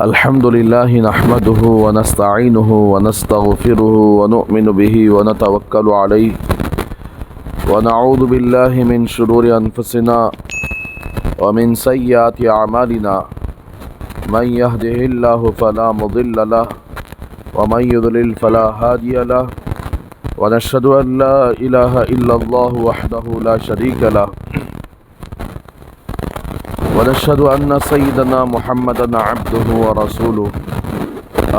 الحمد لله نحمده ونستعينه ونستغفره ونؤمن به ونتوكل عليه ونعوذ بالله من شرور أنفسنا ومن سيئات أعمالنا من يهده الله فلا مضل له ومن يضلل فلا هادي له ونشهد أن لا إله إلا الله وحده لا شريك له ونشهد أن سيدنا محمدا عبده ورسوله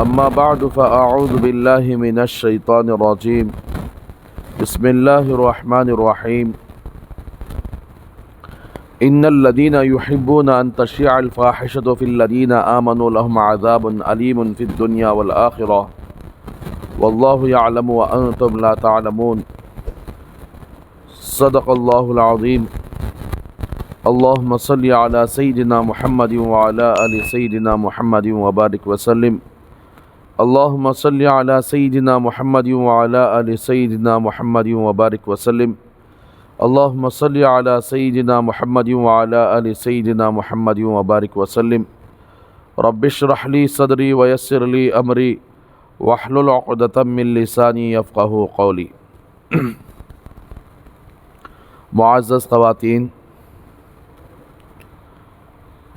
أما بعد فأعوذ بالله من الشيطان الرجيم بسم الله الرحمن الرحيم إن الذين يحبون أن تشيع الفاحشة في الذين آمنوا لهم عذاب أليم في الدنيا والآخرة والله يعلم وأنتم لا تعلمون صدق الله العظيم اللهم صل على سيدنا محمد وعلى آل سيدنا محمد وبارك وسلم اللهم صل على سيدنا محمد وعلى آل سيدنا محمد وبارك وسلم اللهم صل على سيدنا محمد وعلى آل سيدنا محمد وبارك وسلم رب اشرح لي صدري ويسر لي أمري واحلل عقدة من لساني يفقهوا قولي معزز خواتین،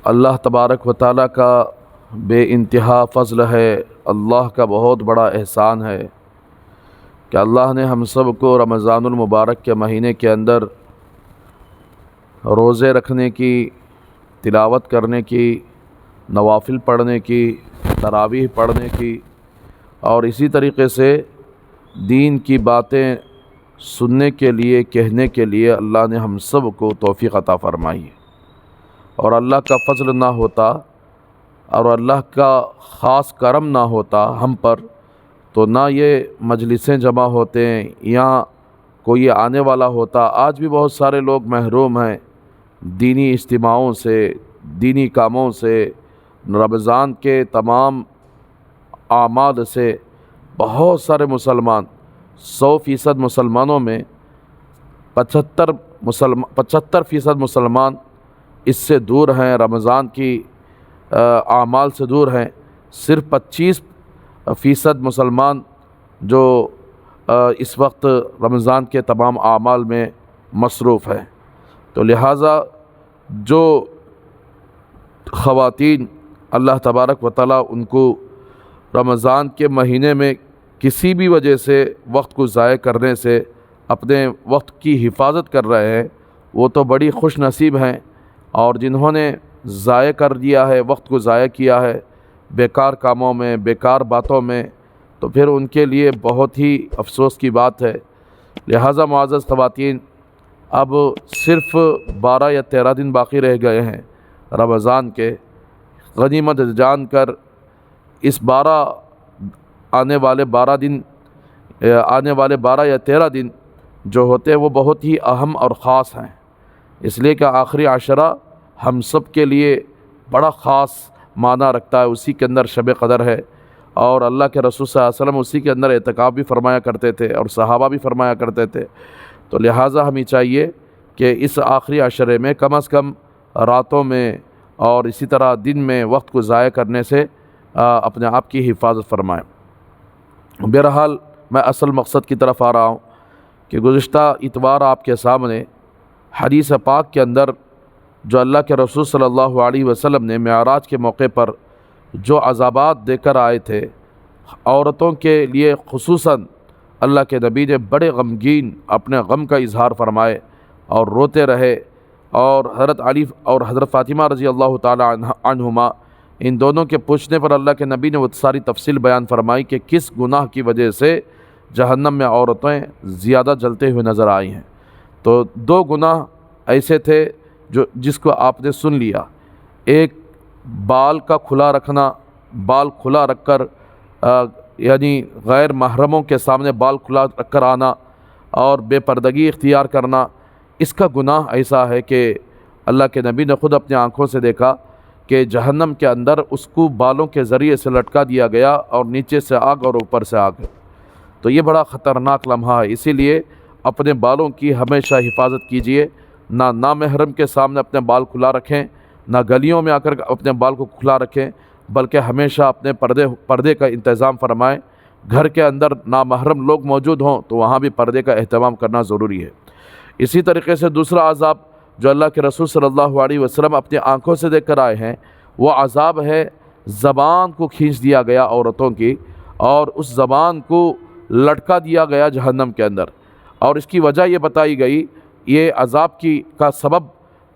اللہ تبارک و تعالیٰ کا بے انتہا فضل ہے، اللہ کا بہت بڑا احسان ہے کہ اللہ نے ہم سب کو رمضان المبارک کے مہینے کے اندر روزے رکھنے کی، تلاوت کرنے کی، نوافل پڑھنے کی، تراویح پڑھنے کی اور اسی طریقے سے دین کی باتیں سننے کے لیے، کہنے کے لیے اللہ نے ہم سب کو توفیق عطا فرمائی ہے۔ اور اللہ کا فضل نہ ہوتا اور اللہ کا خاص کرم نہ ہوتا ہم پر تو نہ یہ مجلسیں جمع ہوتے ہیں یا کوئی آنے والا ہوتا۔ آج بھی بہت سارے لوگ محروم ہیں دینی اجتماعوں سے، دینی کاموں سے، رمضان کے تمام اعمال سے۔ بہت سارے مسلمان، 100% مسلمانوں میں 75% مسلمان اس سے دور ہیں، رمضان کی اعمال سے دور ہیں۔ صرف 25% مسلمان جو اس وقت رمضان کے تمام اعمال میں مصروف ہیں۔ تو لہٰذا جو خواتین اللہ تبارک و تعالیٰ ان کو رمضان کے مہینے میں کسی بھی وجہ سے وقت کو ضائع کرنے سے اپنے وقت کی حفاظت کر رہے ہیں، وہ تو بڑی خوش نصیب ہیں۔ اور جنہوں نے ضائع کر دیا ہے، وقت کو ضائع کیا ہے بیکار کاموں میں، بیکار باتوں میں، تو پھر ان کے لیے بہت ہی افسوس کی بات ہے۔ لہٰذا معزز خواتین، اب صرف 12 یا 13 دن باقی رہ گئے ہیں رمضان کے۔ غنیمت جان کر اس آنے والے 12 یا 13 دن جو ہوتے ہیں وہ بہت ہی اہم اور خاص ہیں، اس لیے کہ آخری عشرہ ہم سب کے لیے بڑا خاص معنی رکھتا ہے۔ اسی کے اندر شب قدر ہے، اور اللہ کے رسول صلی اللہ علیہ وسلم اسی کے اندر اعتکاف بھی فرمایا کرتے تھے اور صحابہ بھی فرمایا کرتے تھے۔ تو لہٰذا ہمیں چاہیے کہ اس آخری عشرے میں کم از کم راتوں میں اور اسی طرح دن میں وقت کو ضائع کرنے سے اپنے آپ کی حفاظت فرمائیں۔ بہرحال میں اصل مقصد کی طرف آ رہا ہوں کہ گزشتہ اتوار آپ کے سامنے حدیث پاک کے اندر جو اللہ کے رسول صلی اللہ علیہ وسلم نے معراج کے موقع پر جو عذابات دے کر آئے تھے عورتوں کے لیے، خصوصاً اللہ کے نبی نے بڑے غمگین اپنے غم کا اظہار فرمائے اور روتے رہے، اور حضرت علی اور حضرت فاطمہ رضی اللہ تعالی عنہما ان دونوں کے پوچھنے پر اللہ کے نبی نے وہ ساری تفصیل بیان فرمائی کہ کس گناہ کی وجہ سے جہنم میں عورتیں زیادہ جلتے ہوئے نظر آئی ہیں۔ تو 2 گناہ ایسے تھے جس کو آپ نے سن لیا۔ ایک بال کا کھلا رکھنا، بال کھلا رکھ کر یعنی غیر محرموں کے سامنے بال کھلا رکھ کر آنا اور بے پردگی اختیار کرنا، اس کا گناہ ایسا ہے کہ اللہ کے نبی نے خود اپنی آنکھوں سے دیکھا کہ جہنم کے اندر اس کو بالوں کے ذریعے سے لٹکا دیا گیا، اور نیچے سے آگ اور اوپر سے آگ۔ تو یہ بڑا خطرناک لمحہ ہے، اسی لیے اپنے بالوں کی ہمیشہ حفاظت کیجیے۔ نہ نامحرم کے سامنے اپنے بال کھلا رکھیں، نہ گلیوں میں آ کر اپنے بال کو کھلا رکھیں، بلکہ ہمیشہ اپنے پردے کا انتظام فرمائیں۔ گھر کے اندر نامحرم لوگ موجود ہوں تو وہاں بھی پردے کا اہتمام کرنا ضروری ہے۔ اسی طریقے سے دوسرا عذاب جو اللہ کے رسول صلی اللہ علیہ وسلم اپنی آنکھوں سے دیکھ کر آئے ہیں، وہ عذاب ہے زبان کو کھینچ دیا گیا عورتوں کی، اور اس زبان کو لٹکا دیا گیا جہنم کے اندر۔ اور اس کی وجہ یہ بتائی گئی، یہ عذاب کا سبب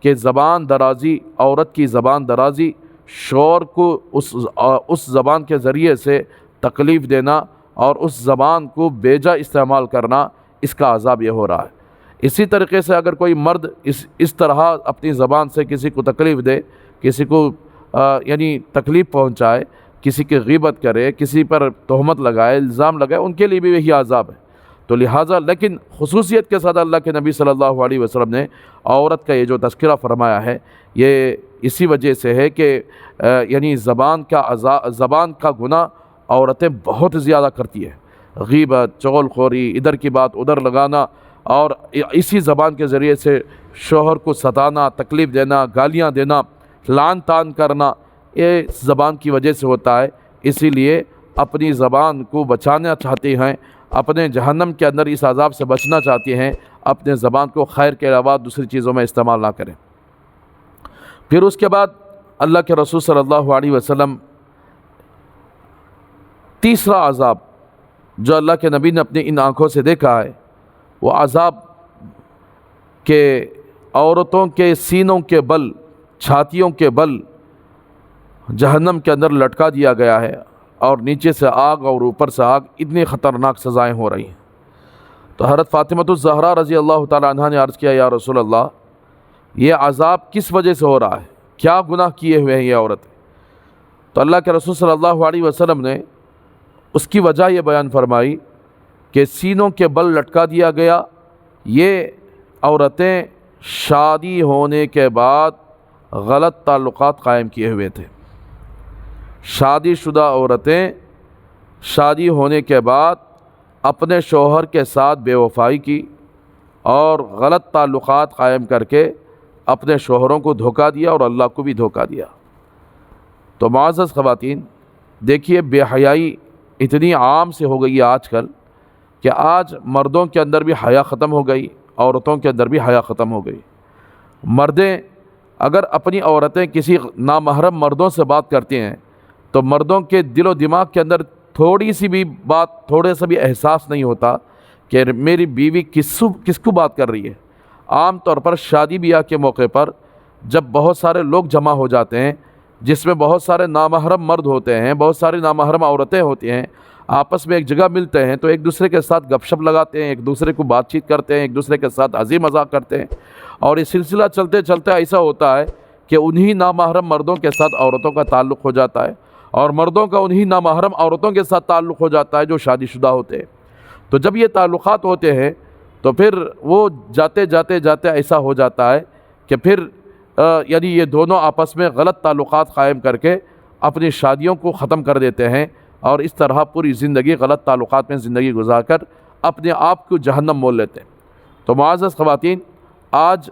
کہ زبان درازی، عورت کی زبان درازی، شوہر کو اس زبان کے ذریعے سے تکلیف دینا اور اس زبان کو بیجا استعمال کرنا، اس کا عذاب یہ ہو رہا ہے۔ اسی طریقے سے اگر کوئی مرد اس طرح اپنی زبان سے کسی کو تکلیف دے، کسی کو یعنی تکلیف پہنچائے، کسی کی غیبت کرے، کسی پر تہمت لگائے، الزام لگائے، ان کے لیے بھی یہی عذاب ہے۔ تو لہٰذا لیکن خصوصیت کے ساتھ اللہ کے نبی صلی اللہ علیہ وسلم نے عورت کا یہ جو تذکرہ فرمایا ہے، یہ اسی وجہ سے ہے کہ یعنی زبان کا گناہ عورتیں بہت زیادہ کرتی ہیں، غیبت، چغل خوری، ادھر کی بات ادھر لگانا، اور اسی زبان کے ذریعے سے شوہر کو ستانا، تکلیف دینا، گالیاں دینا، لعن طعن کرنا، یہ زبان کی وجہ سے ہوتا ہے۔ اسی لیے اپنی زبان کو بچانا چاہتے ہیں، اپنے جہنم کے اندر اس عذاب سے بچنا چاہتے ہیں، اپنے زبان کو خیر کے علاوہ دوسری چیزوں میں استعمال نہ کریں۔ پھر اس کے بعد اللہ کے رسول صلی اللہ علیہ وسلم تیسرا عذاب جو اللہ کے نبی نے اپنی ان آنکھوں سے دیکھا ہے، وہ عذاب کہ عورتوں کے سینوں کے بل، چھاتیوں کے بل جہنم کے اندر لٹکا دیا گیا ہے، اور نیچے سے آگ اور اوپر سے آگ، اتنی خطرناک سزائیں ہو رہی ہیں۔ تو حضرت فاطمہ الزہرا رضی اللہ تعالی عنہا نے عرض کیا، یا رسول اللہ، یہ عذاب کس وجہ سے ہو رہا ہے؟ کیا گناہ کیے ہوئے ہیں یہ عورتیں؟ تو اللہ کے رسول صلی اللہ علیہ وسلم نے اس کی وجہ یہ بیان فرمائی کہ سینوں کے بل لٹکا دیا گیا، یہ عورتیں شادی ہونے کے بعد غلط تعلقات قائم کیے ہوئے تھے۔ شادی شدہ عورتیں شادی ہونے کے بعد اپنے شوہر کے ساتھ بے وفائی کی اور غلط تعلقات قائم کر کے اپنے شوہروں کو دھوکہ دیا اور اللہ کو بھی دھوکہ دیا۔ تو معزز خواتین، دیکھیے بے حیائی اتنی عام سے ہو گئی ہے آج کل کہ آج مردوں کے اندر بھی حیا ختم ہو گئی، عورتوں کے اندر بھی حیا ختم ہو گئی۔ مردیں اگر اپنی عورتیں کسی نامحرم مردوں سے بات کرتی ہیں تو مردوں کے دل و دماغ کے اندر تھوڑی سی بھی بات، تھوڑے سا بھی احساس نہیں ہوتا کہ میری بیوی کس کو بات کر رہی ہے۔ عام طور پر شادی بیاہ کے موقع پر جب بہت سارے لوگ جمع ہو جاتے ہیں، جس میں بہت سارے نامحرم مرد ہوتے ہیں، بہت ساری نامحرم عورتیں ہوتی ہیں، آپس میں ایک جگہ ملتے ہیں تو ایک دوسرے کے ساتھ گپ شپ لگاتے ہیں، ایک دوسرے کو بات چیت کرتے ہیں، ایک دوسرے کے ساتھ ہنسی مذاق کرتے ہیں، اور یہ سلسلہ چلتے چلتے ایسا ہوتا ہے کہ انہی نامحرم مردوں کے ساتھ عورتوں کا تعلق ہو جاتا ہے، اور مردوں کا انہی نامحرم عورتوں کے ساتھ تعلق ہو جاتا ہے جو شادی شدہ ہوتے ہیں۔ تو جب یہ تعلقات ہوتے ہیں تو پھر وہ جاتے جاتے ایسا ہو جاتا ہے کہ پھر یعنی یہ دونوں آپس میں غلط تعلقات قائم کر کے اپنی شادیوں کو ختم کر دیتے ہیں، اور اس طرح پوری زندگی غلط تعلقات میں زندگی گزار کر اپنے آپ کو جہنم مول لیتے ہیں۔ تو معزز خواتین، آج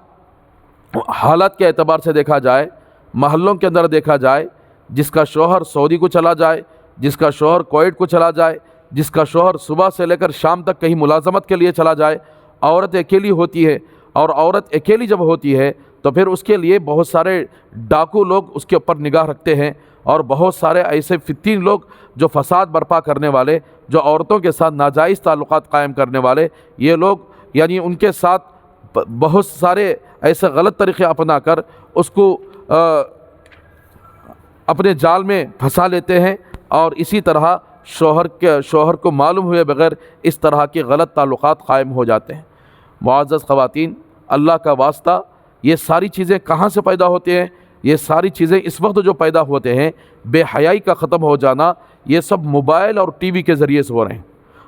حالت کے اعتبار سے دیکھا جائے، محلوں کے اندر دیکھا جائے، جس کا شوہر سعودی کو چلا جائے، جس کا شوہر کویت کو چلا جائے، جس کا شوہر صبح سے لے کر شام تک کہیں ملازمت کے لیے چلا جائے، عورت اکیلی ہوتی ہے، اور عورت اکیلی جب ہوتی ہے تو پھر اس کے لیے بہت سارے ڈاکو لوگ اس کے اوپر نگاہ رکھتے ہیں، اور بہت سارے ایسے فتین لوگ جو فساد برپا کرنے والے، جو عورتوں کے ساتھ ناجائز تعلقات قائم کرنے والے، یہ لوگ یعنی ان کے ساتھ بہت سارے ایسے غلط طریقے اپنا کر اس کو اپنے جال میں پھنسا لیتے ہیں، اور اسی طرح شوہر کو معلوم ہوئے بغیر اس طرح کے غلط تعلقات قائم ہو جاتے ہیں۔ معزز خواتین، اللہ کا واسطہ، یہ ساری چیزیں کہاں سے پیدا ہوتے ہیں؟ یہ ساری چیزیں اس وقت جو پیدا ہوتے ہیں، بے حیائی کا ختم ہو جانا، یہ سب موبائل اور ٹی وی کے ذریعے سے ہو رہے ہیں۔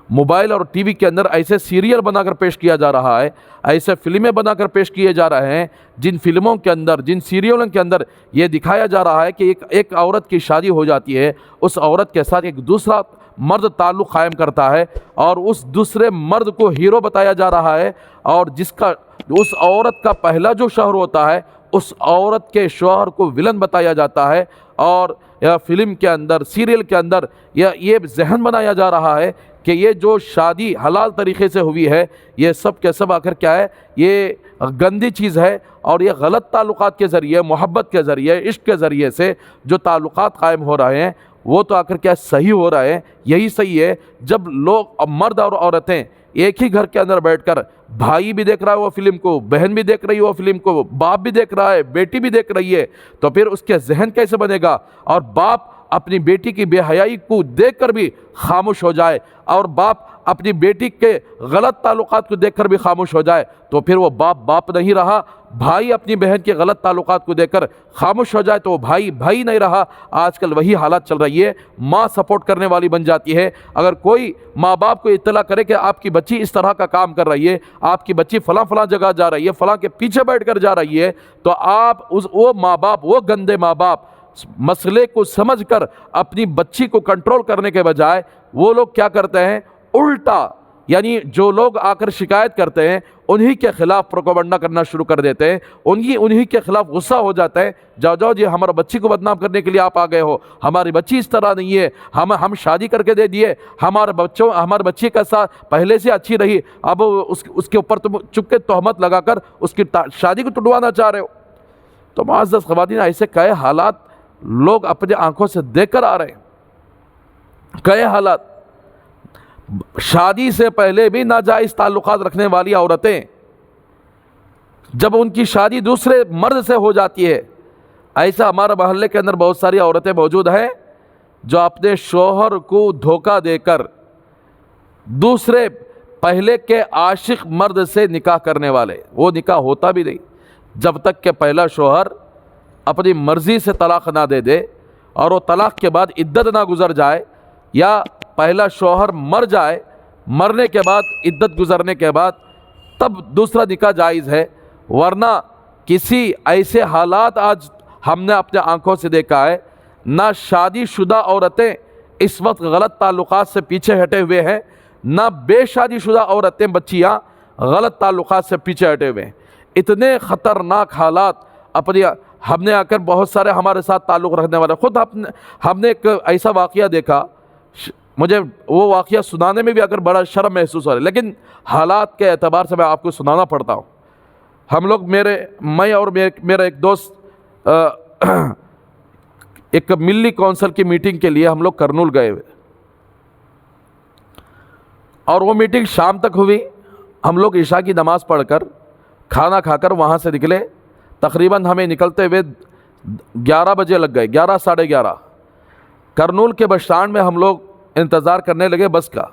موبائل اور ٹی وی کے اندر ایسے سیریل بنا کر پیش کیا جا رہا ہے، ایسے فلمیں بنا کر پیش کیے جا رہے ہیں، جن فلموں کے اندر، جن سیریلوں کے اندر یہ دکھایا جا رہا ہے کہ ایک عورت کی شادی ہو جاتی ہے، اس عورت کے ساتھ ایک دوسرا مرد تعلق قائم کرتا ہے، اور اس دوسرے مرد کو ہیرو بتایا جا رہا ہے، اور اس عورت کا پہلا جو شوہر ہوتا ہے اس عورت کے شوہر کو ولن بتایا جاتا ہے، اور یا فلم کے اندر، سیریل کے اندر یہ ذہن بنایا جا رہا ہے کہ یہ جو شادی حلال طریقے سے ہوئی ہے یہ سب کے سب آخر کیا ہے، یہ گندی چیز ہے، اور یہ غلط تعلقات کے ذریعے، محبت کے ذریعے، عشق کے ذریعے سے جو تعلقات قائم ہو رہے ہیں وہ تو آخر کیا صحیح ہو رہے ہیں۔ یہی صحیح ہے جب لوگ، مرد اور عورتیں ایک ہی گھر کے اندر بیٹھ کر، بھائی بھی دیکھ رہا ہے وہ فلم کو، بہن بھی دیکھ رہی ہے وہ فلم کو، باپ بھی دیکھ رہا ہے، بیٹی بھی دیکھ رہی ہے، تو پھر اس کے ذہن کیسے بنے گا؟ اور باپ اپنی بیٹی کی بے حیائی کو دیکھ کر بھی خاموش ہو جائے، اور باپ اپنی بیٹی کے غلط تعلقات کو دیکھ کر بھی خاموش ہو جائے، تو پھر وہ باپ نہیں رہا۔ بھائی اپنی بہن کے غلط تعلقات کو دیکھ کر خاموش ہو جائے تو وہ بھائی نہیں رہا۔ آج کل وہی حالات چل رہی ہے، ماں سپورٹ کرنے والی بن جاتی ہے۔ اگر کوئی ماں باپ کو اطلاع کرے کہ آپ کی بچی اس طرح کا کام کر رہی ہے، آپ کی بچی فلاں جگہ جا رہی ہے، فلاں کے پیچھے بیٹھ کر جا رہی ہے، تو آپ وہ ماں باپ، وہ گندے ماں باپ مسئلے کو سمجھ کر اپنی بچی کو کنٹرول کرنے کے بجائے وہ لوگ کیا کرتے ہیں، الٹا، یعنی جو لوگ آ کر شکایت کرتے ہیں انہی کے خلاف پروپیگنڈا کرنا شروع کر دیتے ہیں، انہی کے خلاف غصہ ہو جاتا ہے، جاؤ جی ہمارا بچی کو بدنام کرنے کے لیے آپ آ گئے ہو، ہماری بچی اس طرح نہیں ہے، ہم شادی کر کے دے دیے، ہمارے بچی کا ساتھ پہلے سے اچھی رہی، اب اس کے اوپر تم چپ کے تہمت لگا کر اس کی شادی کو ٹوٹوانا چاہ رہے ہو۔ تو معزز خواتین، ایسے کئی حالات لوگ اپنے آنکھوں سے دیکھ کر آ رہے ہیں، کئی حالات۔ شادی سے پہلے بھی ناجائز تعلقات رکھنے والی عورتیں جب ان کی شادی دوسرے مرد سے ہو جاتی ہے، ایسا ہمارے محلے کے اندر بہت ساری عورتیں موجود ہیں جو اپنے شوہر کو دھوکہ دے کر دوسرے پہلے کے عاشق مرد سے نکاح کرنے والے، وہ نکاح ہوتا بھی نہیں جب تک کہ پہلا شوہر اپنی مرضی سے طلاق نہ دے دے، اور وہ طلاق کے بعد عدت نہ گزر جائے، یا پہلا شوہر مر جائے، مرنے کے بعد عدت گزرنے کے بعد تب دوسرا نکاح جائز ہے۔ ورنہ کسی ایسے حالات آج ہم نے اپنے آنکھوں سے دیکھا ہے، نہ شادی شدہ عورتیں اس وقت غلط تعلقات سے پیچھے ہٹے ہوئے ہیں، نہ بے شادی شدہ عورتیں، بچیاں غلط تعلقات سے پیچھے ہٹے ہوئے ہیں۔ اتنے خطرناک حالات ہم نے آ کر بہت سارے ہمارے ساتھ تعلق رکھنے والے، خود ہم نے ایک ایسا واقعہ دیکھا، مجھے وہ واقعہ سنانے میں بھی اگر بڑا شرم محسوس ہو رہا ہے، لیکن حالات کے اعتبار سے میں آپ کو سنانا پڑتا ہوں۔ ہم لوگ میں اور میرا ایک دوست ایک ملی کونسل کی میٹنگ کے لیے ہم لوگ کرنول گئے ہوئے، اور وہ میٹنگ شام تک ہوئی۔ ہم لوگ عشاء کی نماز پڑھ کر کھانا کھا کر وہاں سے نکلے، تقریباً ہمیں نکلتے ہوئے 11 بجے لگ گئے، 11 ساڑھے 11۔ کرنول کے بس اسٹینڈ میں ہم لوگ انتظار کرنے لگے بس کا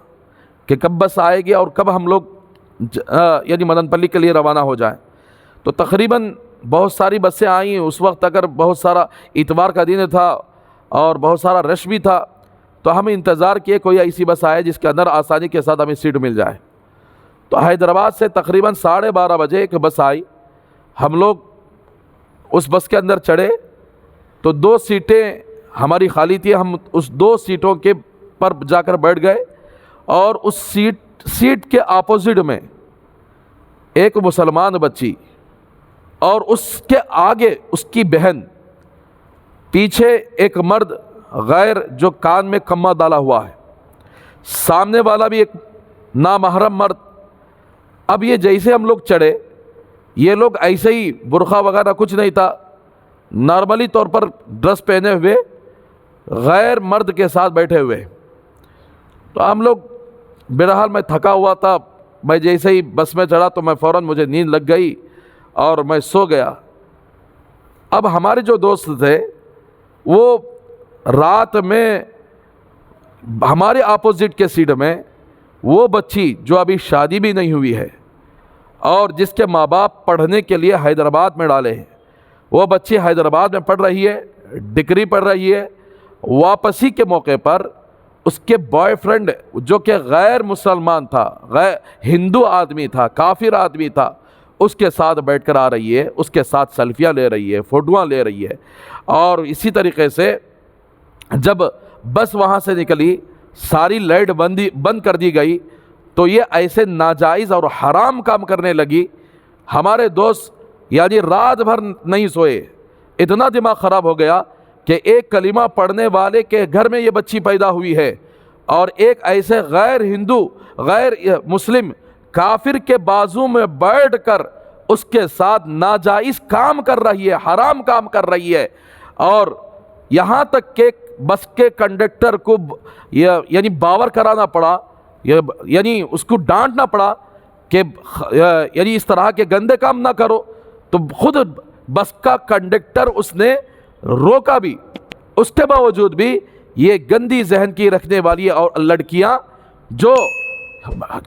کہ کب بس آئے گی اور کب ہم لوگ یعنی مدن پلی کے لیے روانہ ہو جائیں۔ تو تقریباً بہت ساری بسیں آئیں، اس وقت اگر بہت سارا اتوار کا دن تھا اور بہت سارا رش بھی تھا، تو ہم انتظار کیے کوئی ایسی بس آئے جس کے اندر آسانی کے ساتھ ہمیں سیٹ مل جائے۔ تو حیدرآباد سے تقریباً 12:30 بجے ایک بس آئی، ہم لوگ اس بس کے اندر چڑھے تو 2 سیٹیں ہماری خالی تھی، ہم اس 2 سیٹوں کے پر جا کر بیٹھ گئے، اور اس سیٹ کے اپوزٹ میں ایک مسلمان بچی اور اس کے آگے اس کی بہن، پیچھے ایک مرد غیر جو کان میں کمہ ڈالا ہوا ہے، سامنے والا بھی ایک نامحرم مرد۔ اب یہ جیسے ہم لوگ چڑھے، یہ لوگ ایسے ہی برقع وغیرہ کچھ نہیں تھا، نارملی طور پر ڈریس پہنے ہوئے غیر مرد کے ساتھ بیٹھے ہوئے۔ تو ہم لوگ، بہرحال میں تھکا ہوا تھا، میں جیسے ہی بس میں چڑھا تو میں فوراً مجھے نیند لگ گئی اور میں سو گیا۔ اب ہمارے جو دوست تھے وہ رات میں ہمارے اپوزٹ کے سیٹ میں وہ بچی جو ابھی شادی بھی نہیں ہوئی ہے اور جس کے ماں باپ پڑھنے کے لیے حیدرآباد میں ڈالے ہیں، وہ بچی حیدرآباد میں پڑھ رہی ہے، ڈگری پڑھ رہی ہے۔ واپسی کے موقع پر اس کے بوائے فرینڈ جو کہ غیر مسلمان تھا، غیر ہندو آدمی تھا، کافر آدمی تھا، اس کے ساتھ بیٹھ کر آ رہی ہے، اس کے ساتھ سیلفیاں لے رہی ہے، فوٹواں لے رہی ہے۔ اور اسی طریقے سے جب بس وہاں سے نکلی، ساری لائٹ بند کر دی گئی، تو یہ ایسے ناجائز اور حرام کام کرنے لگی۔ ہمارے دوست یعنی رات بھر نہیں سوئے، اتنا دماغ خراب ہو گیا کہ ایک کلمہ پڑھنے والے کے گھر میں یہ بچی پیدا ہوئی ہے، اور ایک ایسے غیر ہندو غیر مسلم کافر کے بازو میں بیٹھ کر اس کے ساتھ ناجائز کام کر رہی ہے، حرام کام کر رہی ہے، اور یہاں تک کہ بس کے کنڈکٹر کو یعنی باور کرانا پڑا، یعنی اس کو ڈانٹنا پڑا کہ یعنی اس طرح کے گندے کام نہ کرو، تو خود بس کا کنڈکٹر اس نے روکا بھی، اس کے باوجود بھی یہ گندی ذہن کی رکھنے والی اور لڑکیاں جو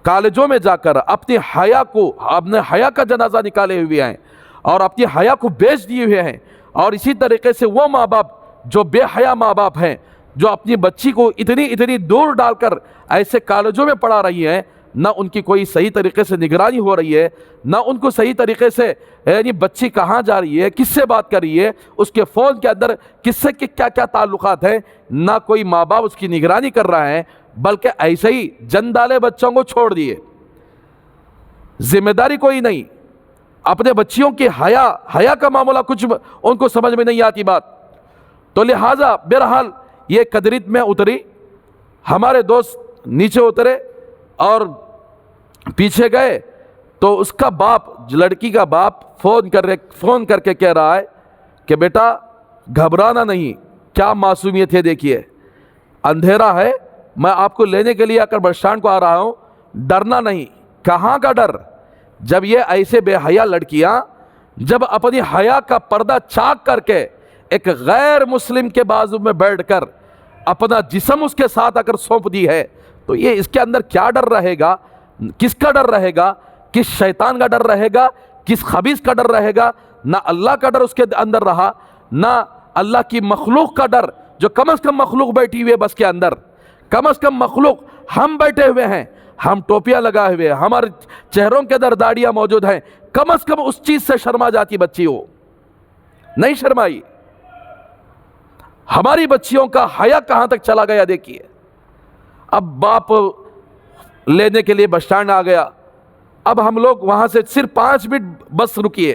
کالجوں میں جا کر اپنے حیا کا جنازہ نکالے ہوئے ہیں اور اپنی حیا کو بیچ دیے ہوئے ہیں، اور اسی طریقے سے وہ ماں باپ جو بے حیا ماں باپ ہیں جو اپنی بچی کو اتنی دور ڈال کر ایسے کالجوں میں پڑھا رہی ہیں، نہ ان کی کوئی صحیح طریقے سے نگرانی ہو رہی ہے، نہ ان کو صحیح طریقے سے یعنی بچی کہاں جا رہی ہے، کس سے بات کر رہی ہے، اس کے فون کے اندر کس سے کیا کیا تعلقات ہیں، نہ کوئی ماں باپ اس کی نگرانی کر رہا ہے، بلکہ ایسے ہی جن ڈالے بچوں کو چھوڑ دیے، ذمہ داری کوئی نہیں، اپنے بچیوں کی حیا کا معاملہ کچھ ان کو سمجھ میں نہیں آتی بات۔ تو لہٰذا بہرحال یہ کدریت میں اتری، ہمارے دوست نیچے اترے اور پیچھے گئے، تو اس کا باپ، لڑکی کا باپ فون کر کے کہہ رہا ہے کہ بیٹا گھبرانا نہیں، کیا معصومیت ہے، دیکھیے اندھیرا ہے، میں آپ کو لینے کے لیے آ کر بس اسٹینڈ کو آ رہا ہوں، ڈرنا نہیں۔ کہاں کا ڈر، جب یہ ایسے بے حیا لڑکیاں جب اپنی حیا کا پردہ چاک کر کے ایک غیر مسلم کے بازو میں بیٹھ کر اپنا جسم اس کے ساتھ اگر سونپ دی ہے، تو یہ اس کے اندر کیا ڈر رہے گا، کس کا ڈر رہے گا، کس شیطان کا ڈر رہے گا، کس خبیث کا ڈر رہے گا؟ نہ اللہ کا ڈر اس کے اندر رہا، نہ اللہ کی مخلوق کا ڈر، جو کم از کم مخلوق بیٹھی ہوئی ہے بس کے اندر، کم از کم مخلوق ہم بیٹھے ہوئے ہیں، ہم ٹوپیاں لگائے ہوئے ہیں، ہمارے چہروں کے اندر داڑیاں موجود ہیں، کم از کم اس چیز سے شرما جاتی بچی ہو، نہیں شرمائی۔ ہماری بچیوں کا حیا کہاں تک چلا گیا دیکھیے۔ اب باپ لینے کے لیے بس اسٹینڈ آ گیا، اب ہم لوگ وہاں سے صرف 5 منٹ بس رکیے،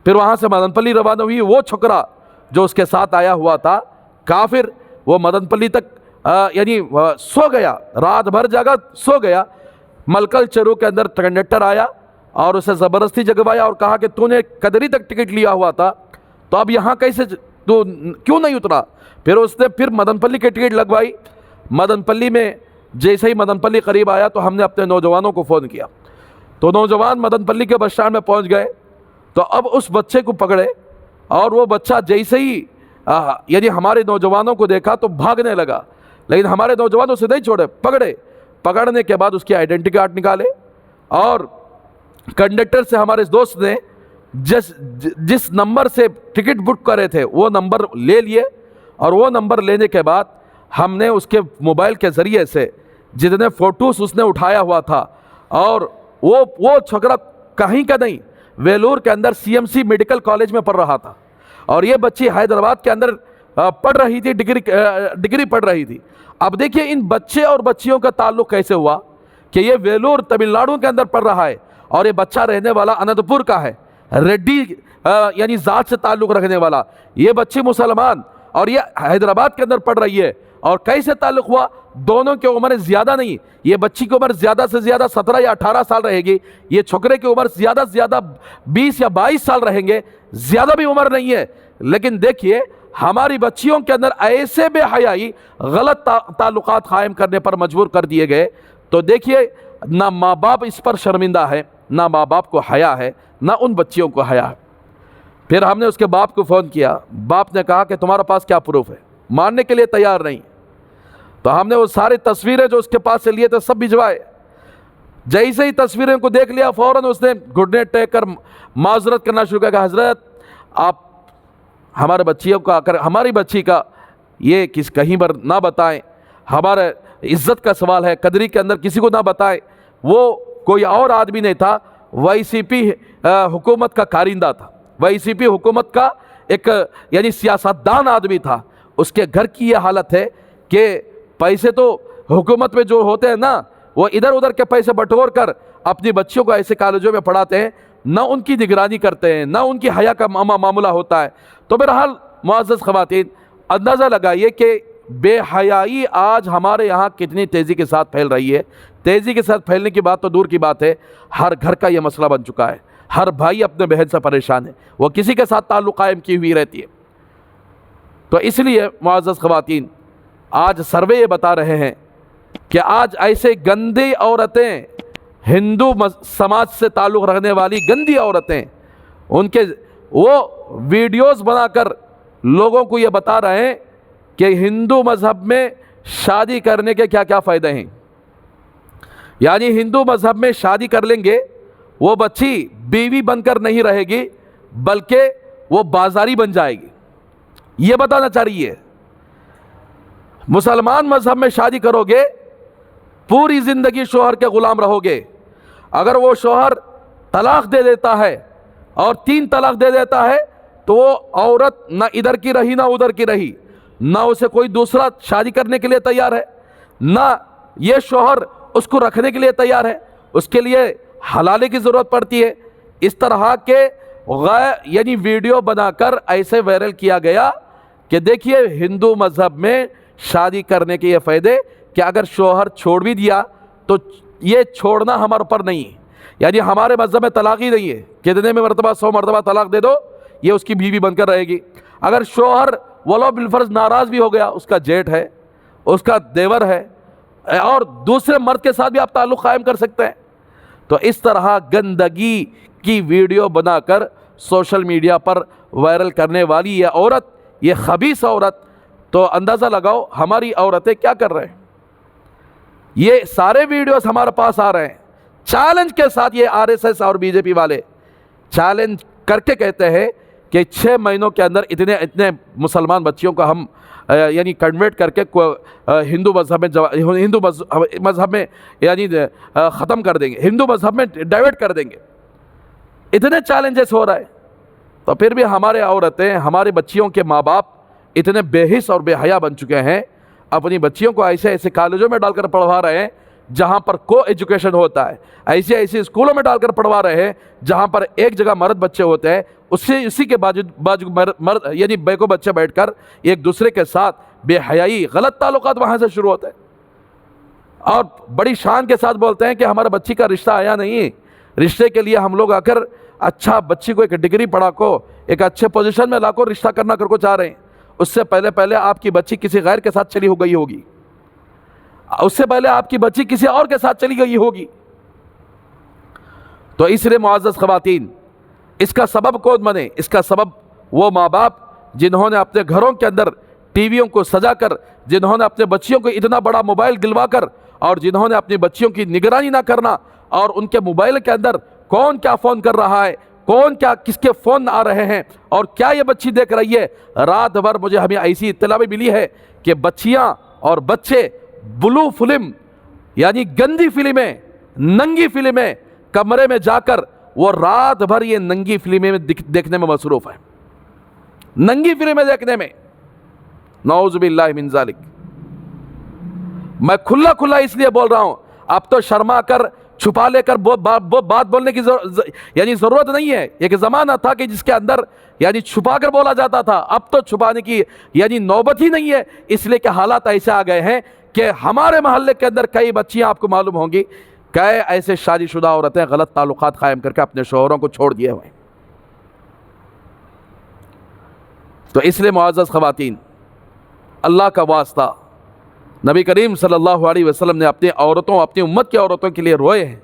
پھر وہاں سے مدن پلی روانہ ہوئی۔ وہ چھکرا جو اس کے ساتھ آیا ہوا تھا کافر، وہ مدن پلی تک یعنی سو گیا، رات بھر جگہ سو گیا۔ ملکل چرو کے اندر کنڈکٹر آیا اور اسے زبردستی جگوایا اور کہا کہ تو نے کدری تک ٹکٹ لیا ہوا تھا، تو اب یہاں کیسے، تو کیوں نہیں اترا؟ پھر اس نے پھر مدن پلی کی ٹکٹ لگوائی۔ مدن پلی میں جیسے ہی مدن پلی قریب آیا تو ہم نے اپنے نوجوانوں کو فون کیا، تو نوجوان مدن پلی کے بس اسٹینڈ میں پہنچ گئے، تو اب اس بچے کو پکڑے، اور وہ بچہ جیسے ہی یعنی ہمارے نوجوانوں کو دیکھا تو بھاگنے لگا، لیکن ہمارے نوجوانوں سے نہیں چھوڑے، پکڑنے کے بعد اس کی آئیڈینٹی کارڈ نکالے، اور کنڈکٹر سے ہمارے دوست نے جس نمبر سے ٹکٹ بک کرے تھے وہ نمبر لے لیے، اور وہ نمبر لینے کے بعد ہم نے اس کے موبائل کے ذریعے سے جتنے فوٹوز اس نے اٹھایا ہوا تھا، اور وہ چھوکرا کہیں کا نہیں، ویلور کے اندر CMC میڈیکل کالج میں پڑھ رہا تھا، اور یہ بچی حیدرآباد کے اندر پڑھ رہی تھی، ڈگری پڑھ رہی تھی۔ اب دیکھیے ان بچے اور بچیوں کا تعلق کیسے ہوا کہ یہ ویلور تمل ناڈو کے اندر پڑھ رہا ہے، اور یہ بچہ رہنے والا اننت پور کا ہے، ریڈی یعنی ذات سے تعلق رکھنے والا، یہ بچی مسلمان اور یہ حیدرآباد کے اندر پڑھ رہی ہے۔ اور کیسے تعلق ہوا؟ دونوں کی عمر زیادہ نہیں، یہ بچی کی عمر زیادہ سے زیادہ 17 یا 18 سال رہے گی، یہ چھوکرے کی عمر زیادہ سے زیادہ 20 یا 22 سال رہیں گے، زیادہ بھی عمر نہیں ہے۔ لیکن دیکھیے ہماری بچیوں کے اندر ایسے بے حیائی، غلط تعلقات قائم کرنے پر مجبور کر دیے گئے۔ تو دیکھیے نہ ماں باپ اس پر شرمندہ ہے، نہ ماں باپ کو حیا ہے، نہ ان بچیوں کو حیا ہے۔ پھر ہم نے اس کے باپ کو فون کیا، باپ نے کہا کہ تمہارے پاس کیا پروف ہے؟ ماننے کے لیے تیار نہیں۔ تو ہم نے وہ ساری تصویریں جو اس کے پاس سے لیے تھے سب بھجوائے، جیسے ہی تصویریں کو دیکھ لیا فوراً اس نے گھٹنے ٹیک کر معذرت کرنا شروع کیا کہ حضرت آپ ہمارے بچیوں کا ہماری بچی کا یہ کہیں پر نہ بتائیں، ہمارے عزت کا سوال ہے، قدری کے اندر کسی کو نہ بتائیں۔ وہ کوئی اور آدمی نہیں تھا، YCP حکومت کا کارندہ تھا، YCP حکومت کا ایک یعنی سیاستدان آدمی تھا۔ اس کے گھر کی یہ حالت ہے کہ پیسے تو حکومت میں جو ہوتے ہیں نا، وہ ادھر ادھر کے پیسے بٹور کر اپنی بچیوں کو ایسے کالجوں میں پڑھاتے ہیں، نہ ان کی نگرانی کرتے ہیں، نہ ان کی حیا کا معاملہ ہوتا ہے۔ تو بہرحال معزز خواتین، اندازہ لگائیے کہ بے حیائی آج ہمارے یہاں کتنی تیزی کے ساتھ پھیل رہی ہے۔ تیزی کے ساتھ پھیلنے کی بات تو دور کی بات ہے، ہر گھر کا یہ مسئلہ بن چکا ہے۔ ہر بھائی اپنے بہن سے پریشان ہے، وہ کسی کے ساتھ تعلق قائم کی ہوئی رہتی ہے۔ تو اس لیے معزز خواتین، آج سروے یہ بتا رہے ہیں کہ آج ایسے گندی عورتیں، ہندو سماج سے تعلق رکھنے والی گندی عورتیں، ان کے وہ ویڈیوز بنا کر لوگوں کو یہ بتا رہے ہیں کہ ہندو مذہب میں شادی کرنے کے کیا کیا فائدے ہیں۔ یعنی ہندو مذہب میں شادی کر لیں گے، وہ بچی بیوی بن کر نہیں رہے گی بلکہ وہ بازاری بن جائے گی، یہ بتانا چاہ رہی ہے۔ مسلمان مذہب میں شادی کرو گے، پوری زندگی شوہر کے غلام رہو گے۔ اگر وہ شوہر طلاق دے دیتا ہے اور 3 طلاق دے دیتا ہے تو وہ عورت نہ ادھر کی رہی نہ ادھر کی رہی، نہ اسے کوئی دوسرا شادی کرنے کے لیے تیار ہے، نہ یہ شوہر اس کو رکھنے کے لیے تیار ہے، اس کے لیے حلالے کی ضرورت پڑتی ہے۔ اس طرح کے یعنی ویڈیو بنا کر ایسے وائرل کیا گیا کہ دیکھیے ہندو مذہب میں شادی کرنے کے یہ فائدے کہ اگر شوہر چھوڑ بھی دیا تو یہ چھوڑنا ہمارے اوپر نہیں ہے، یعنی ہمارے مذہب میں طلاق ہی نہیں ہے، کتنے میں مرتبہ 100 مرتبہ طلاق دے دو یہ اس کی بیوی بن کر رہے گی۔ اگر شوہر ولو بالفرض ناراض بھی ہو گیا، اس کا جیٹ ہے، اس کا دیور ہے، اور دوسرے مرد کے ساتھ بھی آپ تعلق قائم کر سکتے ہیں۔ تو اس طرح گندگی کی ویڈیو بنا کر سوشل میڈیا پر وائرل کرنے والی یہ عورت، یہ خبیث عورت، تو اندازہ لگاؤ ہماری عورتیں کیا کر رہے ہیں۔ یہ سارے ویڈیوز ہمارے پاس آ رہے ہیں چیلنج کے ساتھ، یہ RSS اور BJP والے چیلنج کر کے کہتے ہیں کہ 6 مہینوں کے اندر اتنے مسلمان بچیوں کو ہم یعنی کنورٹ کر کے ہندو مذہب میں یعنی ختم کر دیں گے، ہندو مذہب میں ڈائیورٹ کر دیں گے۔ اتنے چیلنجز ہو رہا ہے، تو پھر بھی ہمارے عورتیں، ہمارے بچیوں کے ماں باپ اتنے بے حس اور بے حیا بن چکے ہیں، اپنی بچیوں کو ایسے کالجوں میں ڈال کر پڑھوا رہے ہیں جہاں پر کو ایجوکیشن ہوتا ہے، ایسے اسکولوں میں ڈال کر پڑھوا رہے ہیں جہاں پر ایک جگہ مرد بچے ہوتے ہیں، اسی کے باجو مرد یعنی بیکو بچے بیٹھ کر ایک دوسرے کے ساتھ بے حیائی غلط تعلقات وہاں سے شروع ہوتے ہیں، اور بڑی شان کے ساتھ بولتے ہیں کہ ہمارا بچی کا رشتہ آیا نہیں، رشتے کے لیے ہم لوگ آ کر اچھا بچی کو ایک ڈگری پڑھا کو ایک اچھے پوزیشن میں لا کو رشتہ کرنا کر کو چاہ رہے ہیں۔ اس سے پہلے آپ کی بچی کسی غیر کے ساتھ چلی ہو گئی ہوگی، اس سے پہلے آپ کی بچی کسی اور کے ساتھ چلی گئی ہوگی۔ تو اس لیے معزز خواتین، اس کا سبب کون بنے؟ اس کا سبب وہ ماں باپ جنہوں نے اپنے گھروں کے اندر ٹی ویوں کو سجا کر، جنہوں نے اپنے بچیوں کو اتنا بڑا موبائل دلوا کر، اور جنہوں نے اپنی بچیوں کی نگرانی نہ کرنا، اور ان کے موبائل کے اندر کون کیا فون کر رہا ہے، کون کیا کس کے فون آ رہے ہیں، اور کیا یہ ہمیں دیکھ رہی ہے۔ رات بھر ہمیں ایسی اطلاع بھی ملی ہے کہ بچیاں اور بچے بلو فلم یعنی گندی فلمیں، ننگی فلمیں کمرے میں جا کر وہ رات بھر یہ ننگی فلمیں دیکھنے میں مصروف ہیں، ننگی فلمیں دیکھنے میں، نعوذ باللہ من ذالک۔ میں کھلا اس لیے بول رہا ہوں، اب تو شرما کر چھپا لے کر بات بولنے کی یعنی ضرورت نہیں ہے۔ ایک زمانہ تھا کہ جس کے اندر یعنی چھپا کر بولا جاتا تھا، اب تو چھپانے کی یعنی نوبت ہی نہیں ہے، اس لیے کہ حالات ایسے آ گئے ہیں کہ ہمارے محلے کے اندر کئی بچیاں آپ کو معلوم ہوں گی، کئی ایسے شادی شدہ عورتیں غلط تعلقات قائم کر کے اپنے شوہروں کو چھوڑ دیے ہوئے ہیں۔ تو اس لیے معزز خواتین، اللہ کا واسطہ، نبی کریم صلی اللہ علیہ وسلم نے اپنی امت کی عورتوں کے لیے روئے ہیں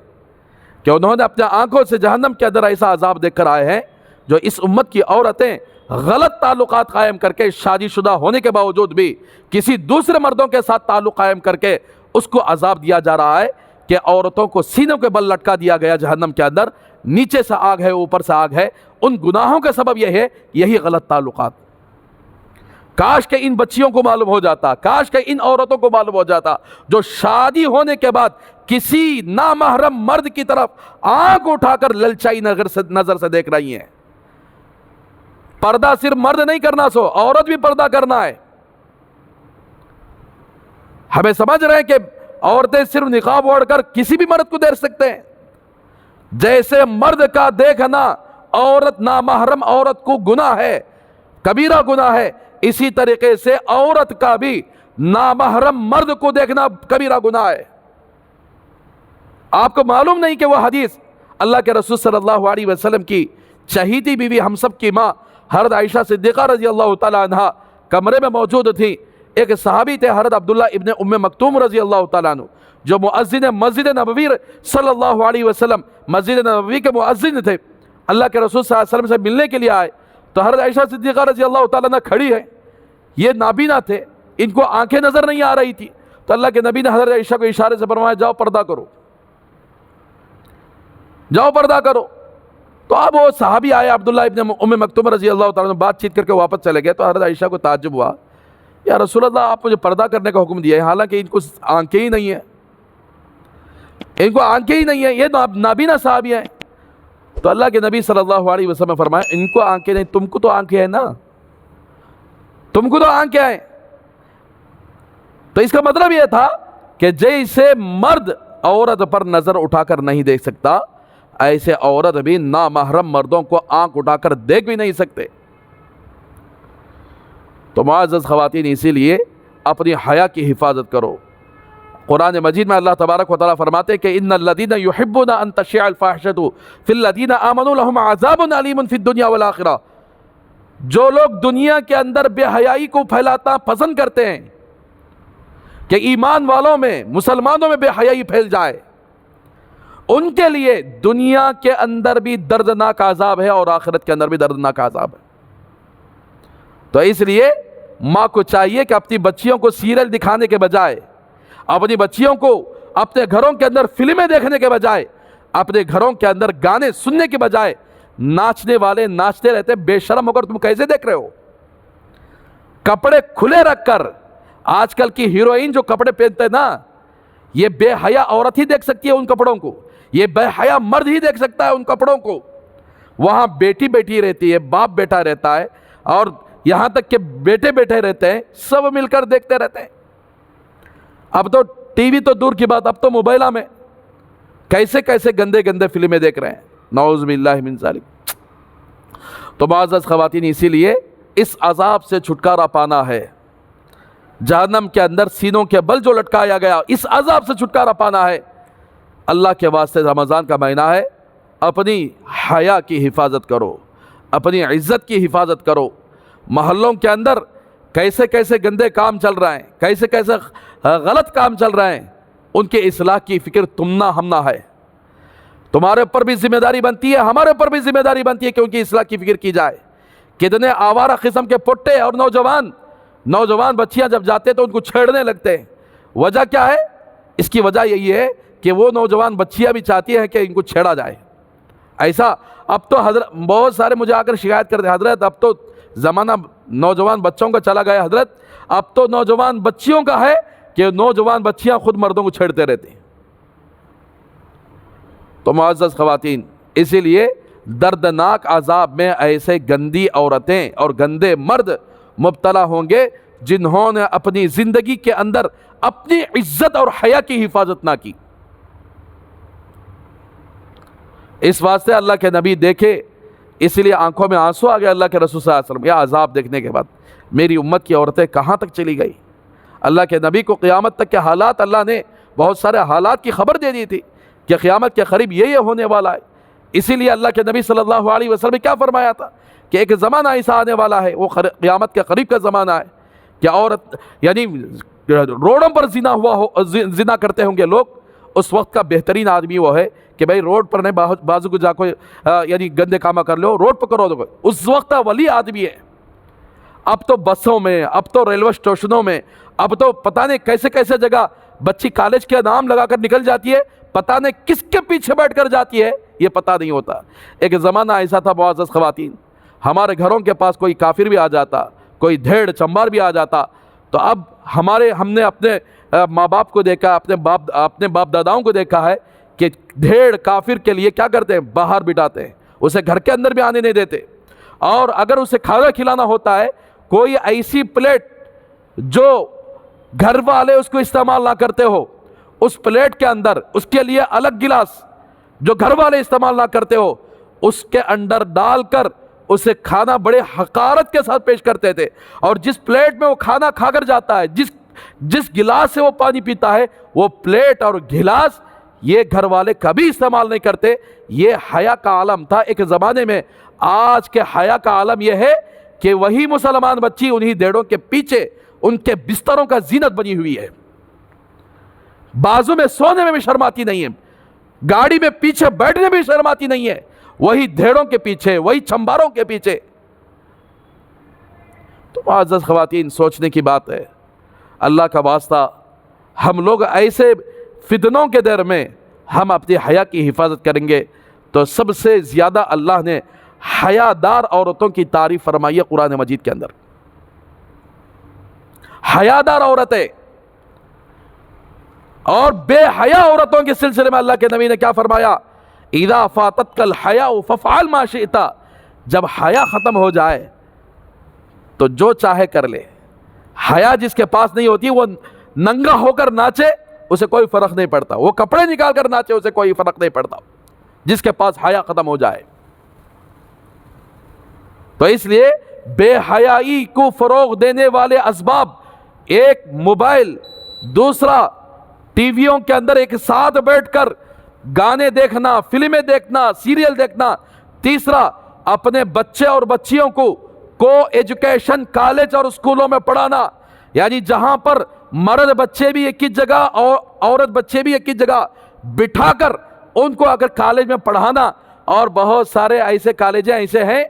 کہ انہوں نے اپنے آنکھوں سے جہنم کے اندر ایسا عذاب دیکھ کر آئے ہیں جو اس امت کی عورتیں غلط تعلقات قائم کر کے، شادی شدہ ہونے کے باوجود بھی کسی دوسرے مردوں کے ساتھ تعلق قائم کر کے اس کو عذاب دیا جا رہا ہے کہ عورتوں کو سینوں کے بل لٹکا دیا گیا جہنم کے اندر، نیچے سے آگ ہے، اوپر سے آگ ہے۔ ان گناہوں کا سبب یہ ہے، یہی غلط تعلقات۔ کاش کہ ان بچیوں کو معلوم ہو جاتا، کاش کہ ان عورتوں کو معلوم ہو جاتا جو شادی ہونے کے بعد کسی نامحرم مرد کی طرف آنکھ اٹھا کر للچائی نظر سے دیکھ رہی ہیں۔ پردہ صرف مرد نہیں کرنا، سو عورت بھی پردہ کرنا ہے۔ ہمیں سمجھ رہے ہیں کہ عورتیں صرف نقاب اوڑھ کر کسی بھی مرد کو دیکھ سکتے ہیں، جیسے مرد کا دیکھنا عورت نامحرم عورت کو گناہ ہے، کبیرہ گناہ ہے، اسی طریقے سے عورت کا بھی نامحرم مرد کو دیکھنا کبیرہ گناہ ہے۔ آپ کو معلوم نہیں کہ وہ حدیث اللہ کے رسول صلی اللہ علیہ وسلم کی چہیتی بیوی ہم سب کی ماں حضرت عائشہ صدیقہ رضی اللہ تعالیٰ عنہ کمرے میں موجود تھی۔ ایک صحابی تھے حضرت عبداللہ ابن ام مکتوم رضی اللہ تعالیٰ عنہ، جو مؤذن مسجد نبوی صلی اللہ علیہ وسلم، مسجد نبوی کے مؤذن تھے۔ اللہ کے رسول صلی اللہ علیہ وسلم سے ملنے کے لیے آئے تو حضرت عائشہ صدیقہ رضی اللہ تعالیٰ عنہ کھڑی ہے، یہ نابینا تھے، ان کو آنکھیں نظر نہیں آ رہی تھی، تو اللہ کے نبی نے حضرت عائشہ کو اشارے سے فرمایا جاؤ پردہ کرو، جاؤ پردہ کرو۔ تو اب وہ صحابی آئے عبداللہ ابن ام مکتوم رضی اللہ تعالیٰ عنہ، بات چیت کر کے واپس چلے گئے، تو حضرت عائشہ کو تعجب ہوا، یا رسول اللہ آپ مجھے پردہ کرنے کا حکم دیا ہے، حالانکہ ان کو آنکھیں ہی نہیں ہیں، ان کو آنکھیں ہی نہیں ہیں، یہ نابینا صحابی ہیں۔ تو اللہ کے نبی صلی اللہ علیہ وسلم نے فرمایا ان کو آنکھیں نہیں، تم کو تو آنکھیں ہیں نا، تم کو تو آنکھیں ہیں۔ تو اس کا مطلب یہ تھا کہ جیسے مرد عورت پر نظر اٹھا کر نہیں دیکھ سکتا، ایسے عورت بھی نامحرم مردوں کو آنکھ اٹھا کر دیکھ بھی نہیں سکتے۔ تو معزز خواتین، اسی لیے اپنی حیا کی حفاظت کرو۔ قرآن مجید میں اللہ تبارک و تعالیٰ فرماتے ہیں کہ ان الذین یحبون ان تشیع الفاحشۃ فی الذین آمنوا لہم عذاب علیم فی الدنیا والآخرہ، جو لوگ دنیا کے اندر بے حیائی کو پھیلاتا پسند کرتے ہیں کہ ایمان والوں میں، مسلمانوں میں بے حیائی پھیل جائے، ان کے لیے دنیا کے اندر بھی دردناک عذاب ہے اور آخرت کے اندر بھی دردناک عذاب ہے۔ تو اس لیے ماں کو چاہیے کہ اپنی بچیوں کو سیریل دکھانے کے بجائے، اپنی بچیوں کو اپنے گھروں کے اندر فلمیں دیکھنے کے بجائے، اپنے گھروں کے اندر گانے سننے کے بجائے، ناچنے والے ناچتے رہتے، بے شرم ہو کر تم کیسے دیکھ رہے ہو؟ کپڑے کھلے رکھ کر، آج کل کی ہیروئن جو کپڑے پہنتے ہیں نا، یہ بے حیا عورت ہی دیکھ سکتی ہے ان کپڑوں کو، یہ بے حیا مرد ہی دیکھ سکتا ہے ان کپڑوں کو۔ وہاں بیٹی بیٹھی رہتی ہے، باپ بیٹا رہتا ہے، اور یہاں تک کہ بیٹے بیٹھے رہتے ہیں، سب مل کر دیکھتے رہتے ہیں۔ اب تو ٹی وی تو دور کی بات، اب تو موبائلہ میں کیسے کیسے گندے گندے فلمیں دیکھ رہے ہیں، نعوذ باللہ من ذالک۔ تو معزز خواتین، اسی لیے اس عذاب سے چھٹکارا پانا ہے، جہنم کے اندر سینوں کے بل جو لٹکایا گیا، اس عذاب سے چھٹکارا پانا ہے۔ اللہ کے واسطے رمضان کا مہینہ ہے، اپنی حیا کی حفاظت کرو، اپنی عزت کی حفاظت کرو۔ محلوں کے اندر کیسے کیسے گندے کام چل رہے ہیں، کیسے کیسے غلط کام چل رہے ہیں، ان کے اصلاح کی فکر تم نہ ہم نہ ہے۔ تمہارے اوپر بھی ذمہ داری بنتی ہے، ہمارے اوپر بھی ذمہ داری بنتی ہے کہ ان کی اصلاح کی فکر کی جائے۔ کتنے آوارہ قسم کے پٹے اور نوجوان بچیاں جب جاتے تو ان کو چھیڑنے لگتے ہیں، وجہ کیا ہے؟ اس کی وجہ یہی ہے کہ وہ نوجوان بچیاں بھی چاہتی ہیں کہ ان کو چھیڑا جائے۔ ایسا اب تو حضرت بہت سارے مجھے آ کر شکایت کرتے ہیں، حضرت اب تو زمانہ نوجوان بچوں کا چلا گیا، حضرت اب تو نوجوان بچیوں کا ہے کہ نوجوان بچیاں خود مردوں کو چھیڑتے رہتے ہیں۔ تو معزز خواتین، اسی لیے دردناک عذاب میں ایسے گندی عورتیں اور گندے مرد مبتلا ہوں گے جنہوں نے اپنی زندگی کے اندر اپنی عزت اور حیا کی حفاظت نہ کی۔ اس واسطے اللہ کے نبی دیکھے، اس لیے آنکھوں میں آنسو آ گیا اللہ کے رسول صلی اللہ علیہ وسلم، یہ عذاب دیکھنے کے بعد میری امت کی عورتیں کہاں تک چلی گئی۔ اللہ کے نبی کو قیامت تک کے حالات، اللہ نے بہت سارے حالات کی خبر دے دی تھی کہ قیامت کے قریب یہ ہونے والا ہے۔ اسی لیے اللہ کے نبی صلی اللہ علیہ وسلم نے کیا فرمایا تھا کہ ایک زمانہ ایسا آنے والا ہے، وہ قیامت کے قریب کا زمانہ ہے کہ عورت یعنی روڈوں پر زنا کرتے ہوں گے لوگ، اس وقت کا بہترین آدمی وہ ہے کہ بھائی روڈ پر نہیں، بازو کو جا کو یعنی گندے کامہ کر لو، روڈ پہ کرو دو، اس وقت کا ولی آدمی ہے۔ اب تو بسوں میں، اب تو ریلوے اسٹیشنوں میں، اب تو پتہ نہیں کیسے کیسے جگہ بچی کالج کے نام لگا کر نکل جاتی ہے، پتہ نہیں کس کے پیچھے بیٹھ کر جاتی ہے، یہ پتہ نہیں ہوتا۔ ایک زمانہ ایسا تھا معزز خواتین، ہمارے گھروں کے پاس کوئی کافر بھی آ جاتا، کوئی دھیڑ چمبار بھی آ جاتا، تو اب ہم نے اپنے ماں باپ کو دیکھا، اپنے باپ داداؤں کو دیکھا ہے کہ دھیڑ کافر کے لیے کیا کرتے ہیں، باہر بٹھاتے ہیں، اسے گھر کے اندر بھی آنے نہیں دیتے، اور اگر اسے کھانا کھلانا ہوتا ہے، کوئی ایسی پلیٹ جو گھر والے اس کو استعمال نہ کرتے ہو، اس پلیٹ کے اندر اس کے لیے الگ گلاس، جو گھر والے استعمال نہ کرتے ہو اس کے اندر ڈال کر اسے کھانا بڑے حقارت کے ساتھ پیش کرتے تھے، اور جس پلیٹ میں وہ کھانا کھا کر جاتا ہے، جس گلاس سے وہ پانی پیتا ہے، وہ پلیٹ اور گلاس یہ گھر والے کبھی استعمال نہیں کرتے۔ یہ حیا کا عالم تھا ایک زمانے میں۔ آج کے حیا کا عالم یہ ہے کہ وہی مسلمان بچی انہی دیڑوں کے پیچھے ان کے بستروں کا زینت بنی ہوئی ہے، بازو میں سونے میں بھی شرماتی نہیں ہے، گاڑی میں پیچھے بیٹھنے میں بھی شرماتی نہیں ہے، وہی دھیڑوں کے پیچھے، وہی چمباروں کے پیچھے۔ تو معزز خواتین، سوچنے کی بات ہے۔ اللہ کا واسطہ ہم لوگ ایسے فتنوں کے دور میں ہم اپنی حیا کی حفاظت کریں گے تو سب سے زیادہ اللہ نے حیا دار عورتوں کی تعریف فرمائی ہے قرآن مجید کے اندر۔ حیا دار عورتیں اور بے حیا عورتوں کے سلسلے میں اللہ کے نبی نے کیا فرمایا؟ اذا فاتتک الحیاء فافعل ما شئت، جب حیا ختم ہو جائے تو جو چاہے کر لے۔ حیا جس کے پاس نہیں ہوتی وہ ننگا ہو کر ناچے، اسے کوئی فرق نہیں پڑتا، وہ کپڑے نکال کر ناچے، اسے کوئی فرق نہیں پڑتا، جس کے پاس حیا ختم ہو جائے۔ تو اس لیے بے حیائی کو فروغ دینے والے اسباب، ایک موبائل، دوسرا ٹی ویوں کے اندر ایک ساتھ بیٹھ کر گانے دیکھنا، فلمیں دیکھنا، سیریل دیکھنا، تیسرا اپنے بچے اور بچیوں کو ایجوکیشن کالج اور اسکولوں میں پڑھانا، یعنی جہاں پر مرد بچے بھی ایک ہی جگہ اور عورت بچے بھی ایک ہی جگہ بٹھا کر ان کو اگر کالج میں پڑھانا۔ اور بہت سارے ایسے کالج ایسے ہیں،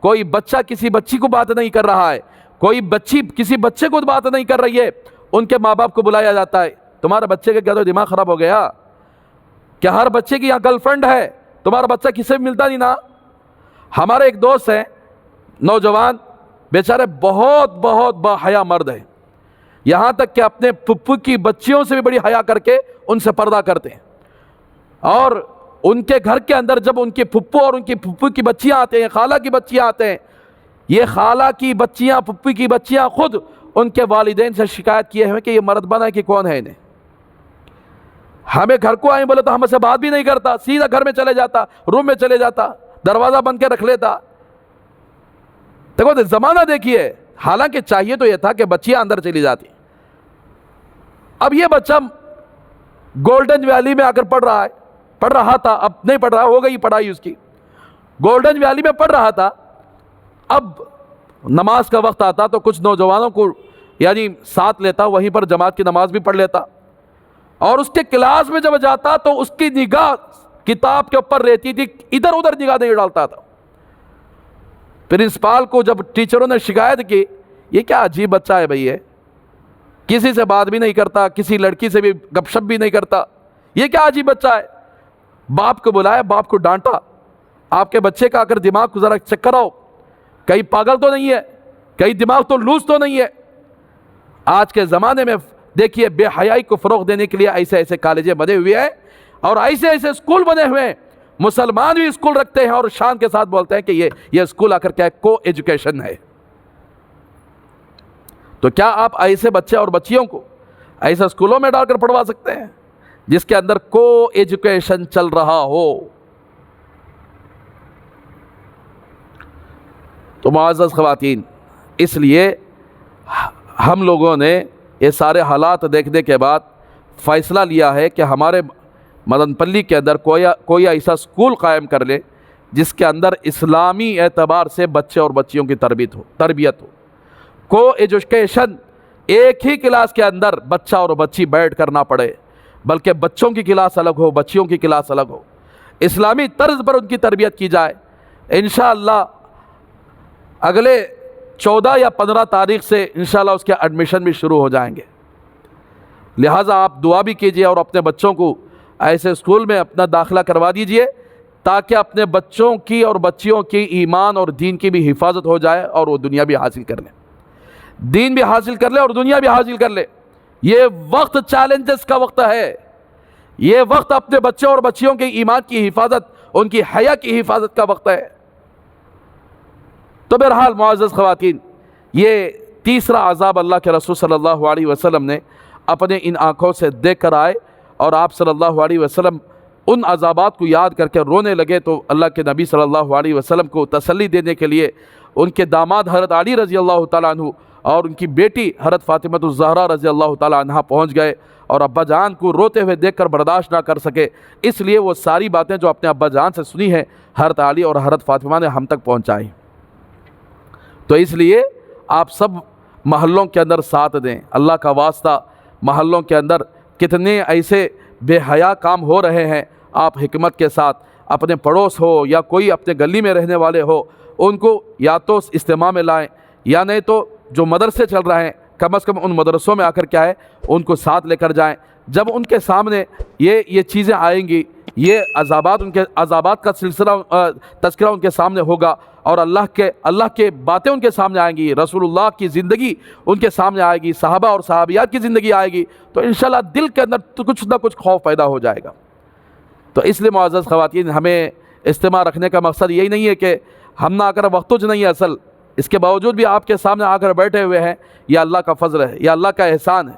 کوئی بچہ کسی بچی کو بات نہیں کر رہا ہے، کوئی بچی کسی بچے کو بات نہیں کر رہی ہے، ان کے ماں باپ کو بلایا جاتا ہے، تمہارے بچے کا کیا تو دماغ خراب ہو گیا کیا؟ ہر بچے کی یہاں گرل فرینڈ ہے، تمہارا بچہ کسی سے ملتا نہیں نا؟ ہمارے ایک دوست ہیں نوجوان، بیچارے بہت با حیا مرد ہیں، یہاں تک کہ اپنے پھپھو کی بچیوں سے بھی بڑی حیا کر کے ان سے پردہ کرتے ہیں۔ اور ان کے گھر کے اندر جب ان کے پھپھو اور ان کی پھپھو کی بچیاں آتے ہیں، خالہ کی بچیاں آتے ہیں، یہ خالہ کی بچیاں، پھپھو کی بچیاں خود ان کے والدین سے شکایت کیے ہیں کہ یہ مرد بنا ہے کہ کون ہے انہیں، ہمیں گھر کو آئیں بولے تو ہم سے بات بھی نہیں کرتا، سیدھا گھر میں چلے جاتا، روم میں چلے جاتا، دروازہ بند کے رکھ لیتا۔ دیکھو زمانہ دیکھیے، حالانکہ چاہیے تو یہ تھا کہ بچیاں اندر چلی جاتی۔ اب یہ بچہ گولڈن ویلی میں آ کر پڑھ رہا تھا، اب نہیں پڑھ رہا، ہو گئی پڑھائی اس کی، گولڈن ویلی میں پڑھ رہا تھا۔ اب نماز کا وقت آتا تو کچھ نوجوانوں کو یعنی ساتھ لیتا، وہیں پر جماعت کی نماز بھی پڑھ لیتا، اور اس کے کلاس میں جب جاتا تو اس کی نگاہ کتاب کے اوپر رہتی تھی، ادھر ادھر نگاہ نہیں ڈالتا تھا۔ پرنسپال کو جب ٹیچروں نے شکایت کی، یہ کیا عجیب بچہ ہے بھئی، کسی سے بات بھی نہیں کرتا، کسی لڑکی سے بھی گپ شپ بھی نہیں کرتا، یہ کیا عجیب بچہ ہے۔ باپ کو بلایا، باپ کو ڈانٹا، آپ کے بچے کا اگر دماغ کو ذرا چیک کراؤ، کہیں پاگل تو نہیں ہے، کہیں دماغ تو لوز تو نہیں ہے۔ آج کے زمانے میں دیکھیے بے حیائی کو فروغ دینے کے لیے ایسے ایسے کالجیں بنے ہوئے ہیں اور ایسے ایسے اسکول بنے ہوئے ہیں، مسلمان بھی اسکول رکھتے ہیں اور شان کے ساتھ بولتے ہیں کہ یہ اسکول آ کر کیا کو ایجوکیشن ہے۔ تو کیا آپ ایسے بچے اور بچیوں کو ایسے اسکولوں میں ڈال کر پڑھوا سکتے ہیں جس کے اندر کو ایجوکیشن چل رہا ہو؟ تو معزز خواتین، اس لیے ہم لوگوں نے یہ سارے حالات دیکھنے کے بعد فیصلہ لیا ہے کہ ہمارے مدن پلی کے اندر کوئی ایسا اسکول قائم کر لے جس کے اندر اسلامی اعتبار سے بچے اور بچیوں کی تربیت ہو۔ کو ایجوکیشن ایک ہی کلاس کے اندر بچہ اور بچی بیٹھ کر نہ پڑھے، بلکہ بچوں کی کلاس الگ ہو، بچیوں کی کلاس الگ ہو، اسلامی طرز پر ان کی تربیت کی جائے۔ انشاءاللہ اگلے 14 یا 15 تاریخ سے انشاءاللہ اس کے ایڈمیشن بھی شروع ہو جائیں گے، لہٰذا آپ دعا بھی کیجئے اور اپنے بچوں کو ایسے اسکول میں اپنا داخلہ کروا دیجئے تاکہ اپنے بچوں کی اور بچیوں کی ایمان اور دین کی بھی حفاظت ہو جائے اور وہ دنیا بھی حاصل کر لیں، دین بھی حاصل کر لے اور دنیا بھی حاصل کر لے۔ یہ وقت چیلنجز کا وقت ہے، یہ وقت اپنے بچوں اور بچیوں کے ایمان کی حفاظت، ان کی حیا کی حفاظت کا وقت ہے۔ تو بہرحال معزز خواتین، یہ تیسرا عذاب اللہ کے رسول صلی اللہ علیہ وسلم نے اپنے ان آنکھوں سے دیکھ کر آئے، اور آپ صلی اللہ علیہ وسلم ان عذابات کو یاد کر کے رونے لگے تو اللہ کے نبی صلی اللہ علیہ وسلم کو تسلی دینے کے لیے ان کے داماد حضرت علی رضی اللہ تعالیٰ عنہ اور ان کی بیٹی حضرت فاطمہ الزہرا رضی اللہ تعالیٰ عنہ پہنچ گئے، اور ابا جان کو روتے ہوئے دیکھ کر برداشت نہ کر سکے، اس لیے وہ ساری باتیں جو اپنے ابا جان سے سنی ہیں حضرت علی اور حضرت فاطمہ نے ہم تک پہنچائی۔ تو اس لیے آپ سب محلوں کے اندر ساتھ دیں، اللہ کا واسطہ محلوں کے اندر کتنے ایسے بے حیا کام ہو رہے ہیں، آپ حکمت کے ساتھ اپنے پڑوس ہو یا کوئی اپنے گلی میں رہنے والے ہو ان کو یا تو اجتماع میں لائیں، یا نہیں تو جو مدرسے چل رہے ہیں کم از کم ان مدرسوں میں آ کر کیا ہے ان کو ساتھ لے کر جائیں۔ جب ان کے سامنے یہ چیزیں آئیں گی، یہ عذابات کا سلسلہ تذکرہ ان کے سامنے ہوگا، اور اللہ کے باتیں ان کے سامنے آئیں گی، رسول اللہ کی زندگی ان کے سامنے آئے گی، صحابہ اور صحابیات کی زندگی آئے گی، تو انشاءاللہ دل کے اندر تو کچھ نہ کچھ خوف پیدا ہو جائے گا۔ تو اس لیے معزز خواتین، ہمیں اجتماع رکھنے کا مقصد یہی نہیں ہے کہ ہم نہ آ کر وقتوج نہیں ہے، اصل اس کے باوجود بھی آپ کے سامنے آ کر بیٹھے ہوئے ہیں، یہ اللہ کا فضل ہے، یہ اللہ کا احسان ہے۔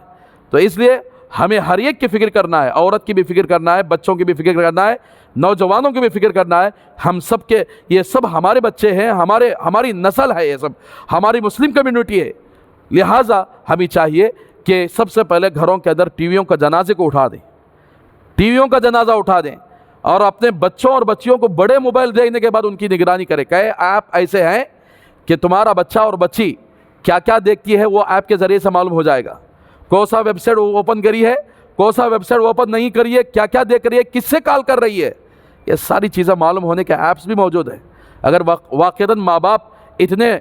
تو اس لیے ہمیں ہر ایک کی فکر کرنا ہے، عورت کی بھی فکر کرنا ہے، بچوں کی بھی فکر کرنا ہے، نوجوانوں کی بھی فکر کرنا ہے، ہم سب کے، یہ سب ہمارے بچے ہیں، ہماری نسل ہے، یہ سب ہماری مسلم کمیونٹی ہے، لہٰذا ہمیں چاہیے کہ سب سے پہلے گھروں کے اندر ٹی ویوں کا جنازے کو اٹھا دیں، ٹی ویوں کا جنازہ اٹھا دیں، اور اپنے بچوں اور بچیوں کو بڑے موبائل دینے کے بعد ان کی نگرانی کریں، کہے ایپ ایسے ہیں کہ تمہارا بچہ اور بچی کیا کیا دیکھتی ہے وہ ایپ کے ذریعے سے معلوم ہو جائے گا، کون سا ویب سائٹ اوپن کری ہے، کون سا ویب سائٹ اوپن نہیں کری ہے، کیا کیا دیکھ رہی ہے، کس سے کال کر رہی ہے، یہ ساری چیزیں معلوم ہونے کے ایپس بھی موجود ہیں۔ اگر واقعتاً ماں باپ اتنے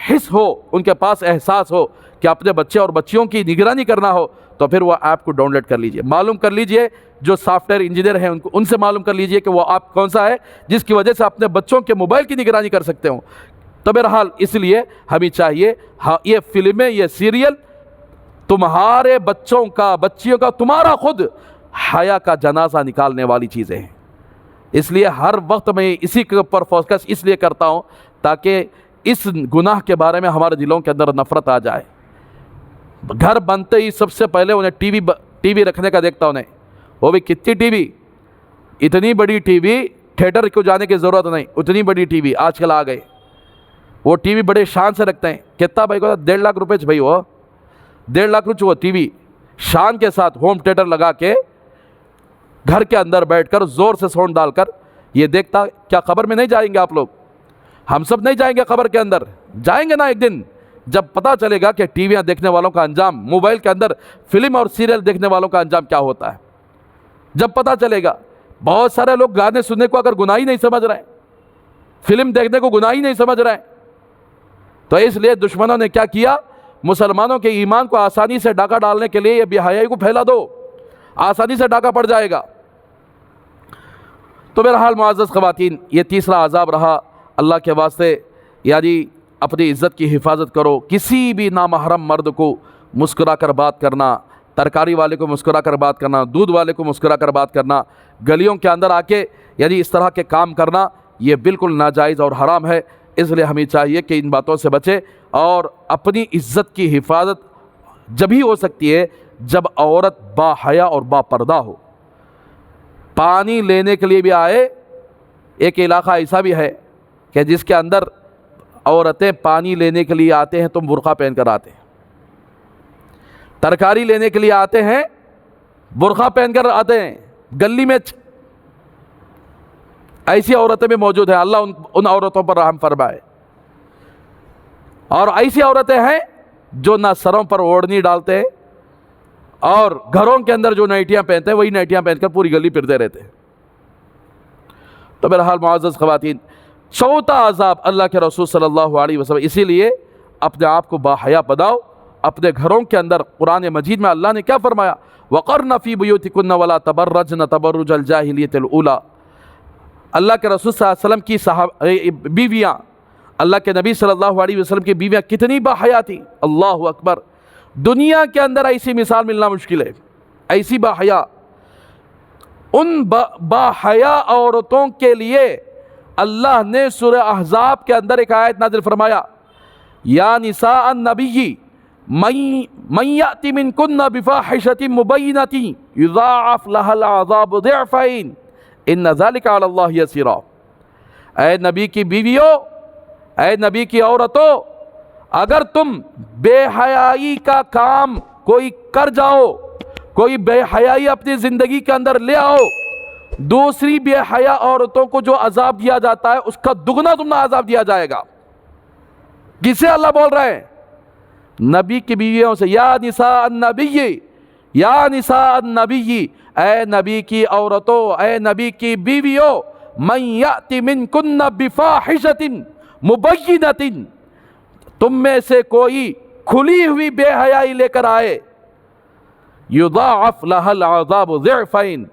حس ہو، ان کے پاس احساس ہو کہ اپنے بچے اور بچیوں کی نگرانی کرنا ہو، تو پھر وہ ایپ کو ڈاؤن لوڈ کر لیجئے، معلوم کر لیجئے، جو سافٹ ویئر انجینئر ہیں ان سے معلوم کر لیجئے کہ وہ ایپ کون سا ہے جس کی وجہ سے اپنے بچوں کے موبائل کی نگرانی کر سکتے ہوں۔ تو بہرحال اس لیے ہمیں چاہیے، یہ فلمیں، یہ سیریل تمہارے بچوں کا، بچیوں کا، تمہارا خود حیا کا جنازہ نکالنے والی چیزیں ہیں۔ اس لیے ہر وقت میں اسی کے اوپر فوکس اس لیے کرتا ہوں تاکہ اس گناہ کے بارے میں ہمارے دلوں کے اندر نفرت آ جائے۔ گھر بنتے ہی سب سے پہلے انہیں ٹی وی رکھنے کا دیکھتا ہوں، وہ بھی کتنی ٹی وی، اتنی بڑی ٹی وی، تھیٹر کو جانے کی ضرورت نہیں، اتنی بڑی ٹی وی آج کل آ گئے، وہ ٹی وی بڑے شان سے رکھتے ہیں، کتنا بھائی کو 1.5 لاکھ روپے بھائی، وہ 1.5 لاکھ روپے وہ ٹی وی شان کے ساتھ ہوم تھیٹر لگا کے گھر کے اندر بیٹھ کر زور سے ساؤنڈ ڈال کر یہ دیکھتا۔ کیا قبر میں نہیں جائیں گے آپ لوگ؟ ہم سب نہیں جائیں گے قبر کے اندر، جائیں گے نا ایک دن، جب پتہ چلے گا کہ ٹی ویاں دیکھنے والوں کا انجام، موبائل کے اندر فلم اور سیریل دیکھنے والوں کا انجام کیا ہوتا ہے، جب پتہ چلے گا۔ بہت سارے لوگ گانے سننے کو اگر گناہ ہی نہیں سمجھ رہے ہیں، فلم دیکھنے کو گناہ ہی نہیں سمجھ رہے ہیں، تو اس لیے دشمنوں نے کیا کیا، مسلمانوں کے ایمان کو آسانی سے ڈاکہ ڈالنے کے لیے یہ بے حیائی کو پھیلا دو، آسانی سے ڈاکہ پڑ جائے گا۔ تو بہرحال معزز خواتین، یہ تیسرا عذاب رہا، اللہ کے واسطے یعنی اپنی عزت کی حفاظت کرو، کسی بھی نامحرم مرد کو مسکرا کر بات کرنا، ترکاری والے کو مسکرا کر بات کرنا، دودھ والے کو مسکرا کر بات کرنا، گلیوں کے اندر آ کے یعنی اس طرح کے کام کرنا، یہ بالکل ناجائز اور حرام ہے۔ اس لیے ہمیں چاہیے کہ ان باتوں سے بچے، اور اپنی عزت کی حفاظت جب ہی ہو سکتی ہے جب عورت با حیا اور با پردہ ہو۔ پانی لینے کے لیے بھی آئے، ایک علاقہ ایسا بھی ہے کہ جس کے اندر عورتیں پانی لینے کے لیے آتے ہیں تو برقع پہن کر آتے ہیں، ترکاری لینے کے لیے آتے ہیں برقع پہن کر آتے ہیں، گلی میں ایسی عورتیں بھی موجود ہیں، اللہ ان عورتوں پر رحم فرمائے۔ اور ایسی عورتیں ہیں جو نہ سروں پر اوڑھنی ڈالتے ہیں اور گھروں کے اندر جو نائٹیاں پہنتے ہیں وہی نائٹیاں پہن کر پوری گلی پھرتے رہتے ہیں۔ تو بہرحال معزز خواتین، چوتھا عذاب اللہ کے رسول صلی اللہ علیہ وسلم، اسی لیے اپنے آپ کو باحیا بناؤ اپنے گھروں کے اندر۔ قرآن مجید میں اللہ نے کیا فرمایا، وَقَرْنَ فِي بُيُوتِكُنَّ وَلَا تَبَرَّجْنَ تَبَرُّجَ الْجَاهِلِيَّةِ الْأُولَىٰ۔ اللہ کے رسول صلی اللہ علیہ وسلم کی بیویاں، اللہ کے نبی صلی اللہ علیہ وسلم کی بیویاں کتنی باحیا تھیں، اللہ اکبر، دنیا کے اندر ایسی مثال ملنا مشکل ہے، ایسی باحیا۔ ان باحیا عورتوں کے لیے اللہ نے سورہ احزاب کے اندر ایک آیت نازل فرمایا، یا نساء النبی من یأتی منکن بفاحشۃ مبینۃ یضاعف لها العذاب ضعفین، ان ذالک علی اللہ یسیرا۔ اے نبی کی بیویوں، اے نبی کی عورتوں، اگر تم بے حیائی کا کام کوئی کر جاؤ، کوئی بے حیائی اپنی زندگی کے اندر لے آؤ، دوسری بے حیا عورتوں کو جو عذاب دیا جاتا ہے اس کا دگنا تمہیں عذاب دیا جائے گا۔ کسے اللہ بول رہے ہیں؟ نبی کی بیویوں سے، یا نساء النبی، یا نساء النبی، اے نبی کی عورتوں، اے نبی کی بیویوں، من یأت منکن بفاحشۃ مبینۃ، تم میں سے کوئی کھلی ہوئی بے حیائی لے کر آئے، یضاعف لها العذاب ضعفین،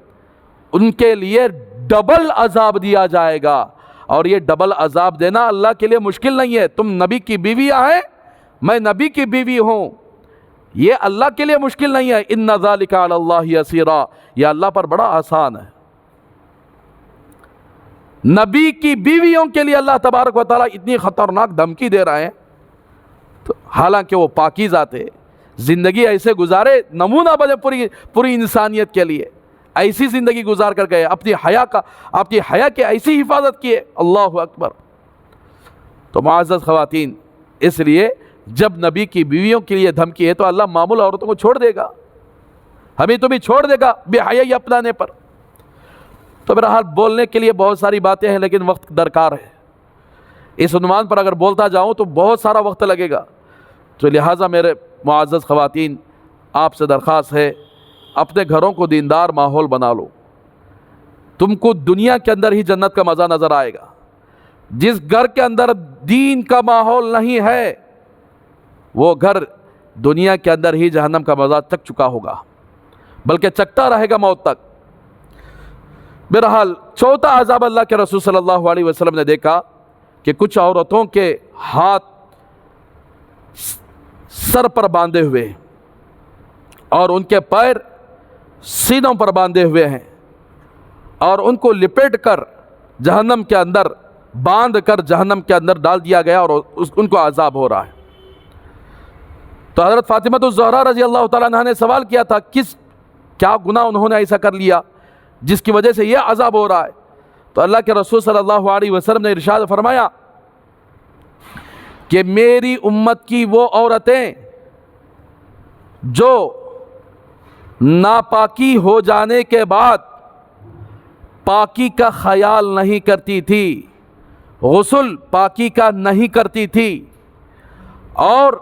ان کے لیے ڈبل عذاب دیا جائے گا۔ اور یہ ڈبل عذاب دینا اللہ کے لیے مشکل نہیں ہے۔ تم نبی کی بیویاں ہیں، میں نبی کی بیوی ہوں، یہ اللہ کے لیے مشکل نہیں ہے۔ ان ذالک علی اللہ یسیرا، یہ اللہ پر بڑا آسان ہے۔ نبی کی بیویوں کے لیے اللہ تبارک و تعالیٰ اتنی خطرناک دھمکی دے رہے ہیں، تو حالانکہ وہ پاکیزہ تھے، زندگی ایسے گزارے، نمونہ بنے پوری انسانیت کے لیے، ایسی زندگی گزار کر گئے، اپنی حیا کی ایسی حفاظت کیے۔ اللہ اکبر۔ تو معزز خواتین، اس لیے جب نبی کی بیویوں کے لیے دھمکی ہے تو اللہ معمول عورتوں کو چھوڑ دے گا، ہمیں تو بھی چھوڑ دے گا بے حیائی اپنانے پر۔ تو بہرحال بولنے کے لیے بہت ساری باتیں ہیں، لیکن وقت درکار ہے۔ اس عنوان پر اگر بولتا جاؤں تو بہت سارا وقت لگے گا، تو لہٰذا میرے معزز خواتین، آپ سے درخواست ہے، اپنے گھروں کو دیندار ماحول بنا لو۔ تم کو دنیا کے اندر ہی جنت کا مزہ نظر آئے گا۔ جس گھر کے اندر دین کا ماحول نہیں ہے، وہ گھر دنیا کے اندر ہی جہنم کا مزہ چکھ چکا ہوگا، بلکہ چکھتا رہے گا موت تک۔ بہرحال چوتھا عذاب اللہ کے رسول صلی اللہ علیہ وسلم نے دیکھا کہ کچھ عورتوں کے ہاتھ سر پر باندھے ہوئے اور ان کے پیر سینوں پر باندھے ہوئے ہیں، اور ان کو لپیٹ کر جہنم کے اندر باندھ کر جہنم کے اندر ڈال دیا گیا، اور ان کو عذاب ہو رہا ہے۔ تو حضرت فاطمہ الزہرا رضی اللہ تعالیٰ عنہا نے سوال کیا تھا، کیا گناہ انہوں نے ایسا کر لیا جس کی وجہ سے یہ عذاب ہو رہا ہے؟ تو اللہ کے رسول صلی اللہ علیہ وسلم نے ارشاد فرمایا کہ میری امت کی وہ عورتیں جو ناپاکی ہو جانے کے بعد پاکی کا خیال نہیں کرتی تھی، غسل پاکی کا نہیں کرتی تھی، اور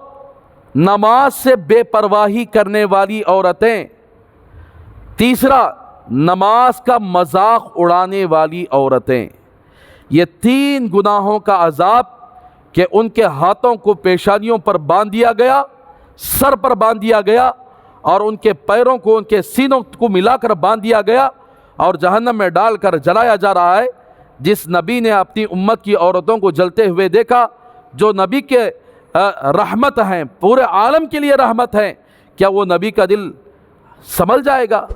نماز سے بے پرواہی کرنے والی عورتیں، تیسرا نماز کا مذاق اڑانے والی عورتیں، یہ تین گناہوں کا عذاب کہ ان کے ہاتھوں کو پیشانیوں پر باندھ دیا گیا، سر پر باندھ دیا گیا، اور ان کے پیروں کو ان کے سینوں کو ملا کر باندھ دیا گیا اور جہنم میں ڈال کر جلایا جا رہا ہے۔ جس نبی نے اپنی امت کی عورتوں کو جلتے ہوئے دیکھا، جو نبی کے رحمت ہیں، پورے عالم کے لیے رحمت ہیں، کیا وہ نبی کا دل سنبھل جائے گا؟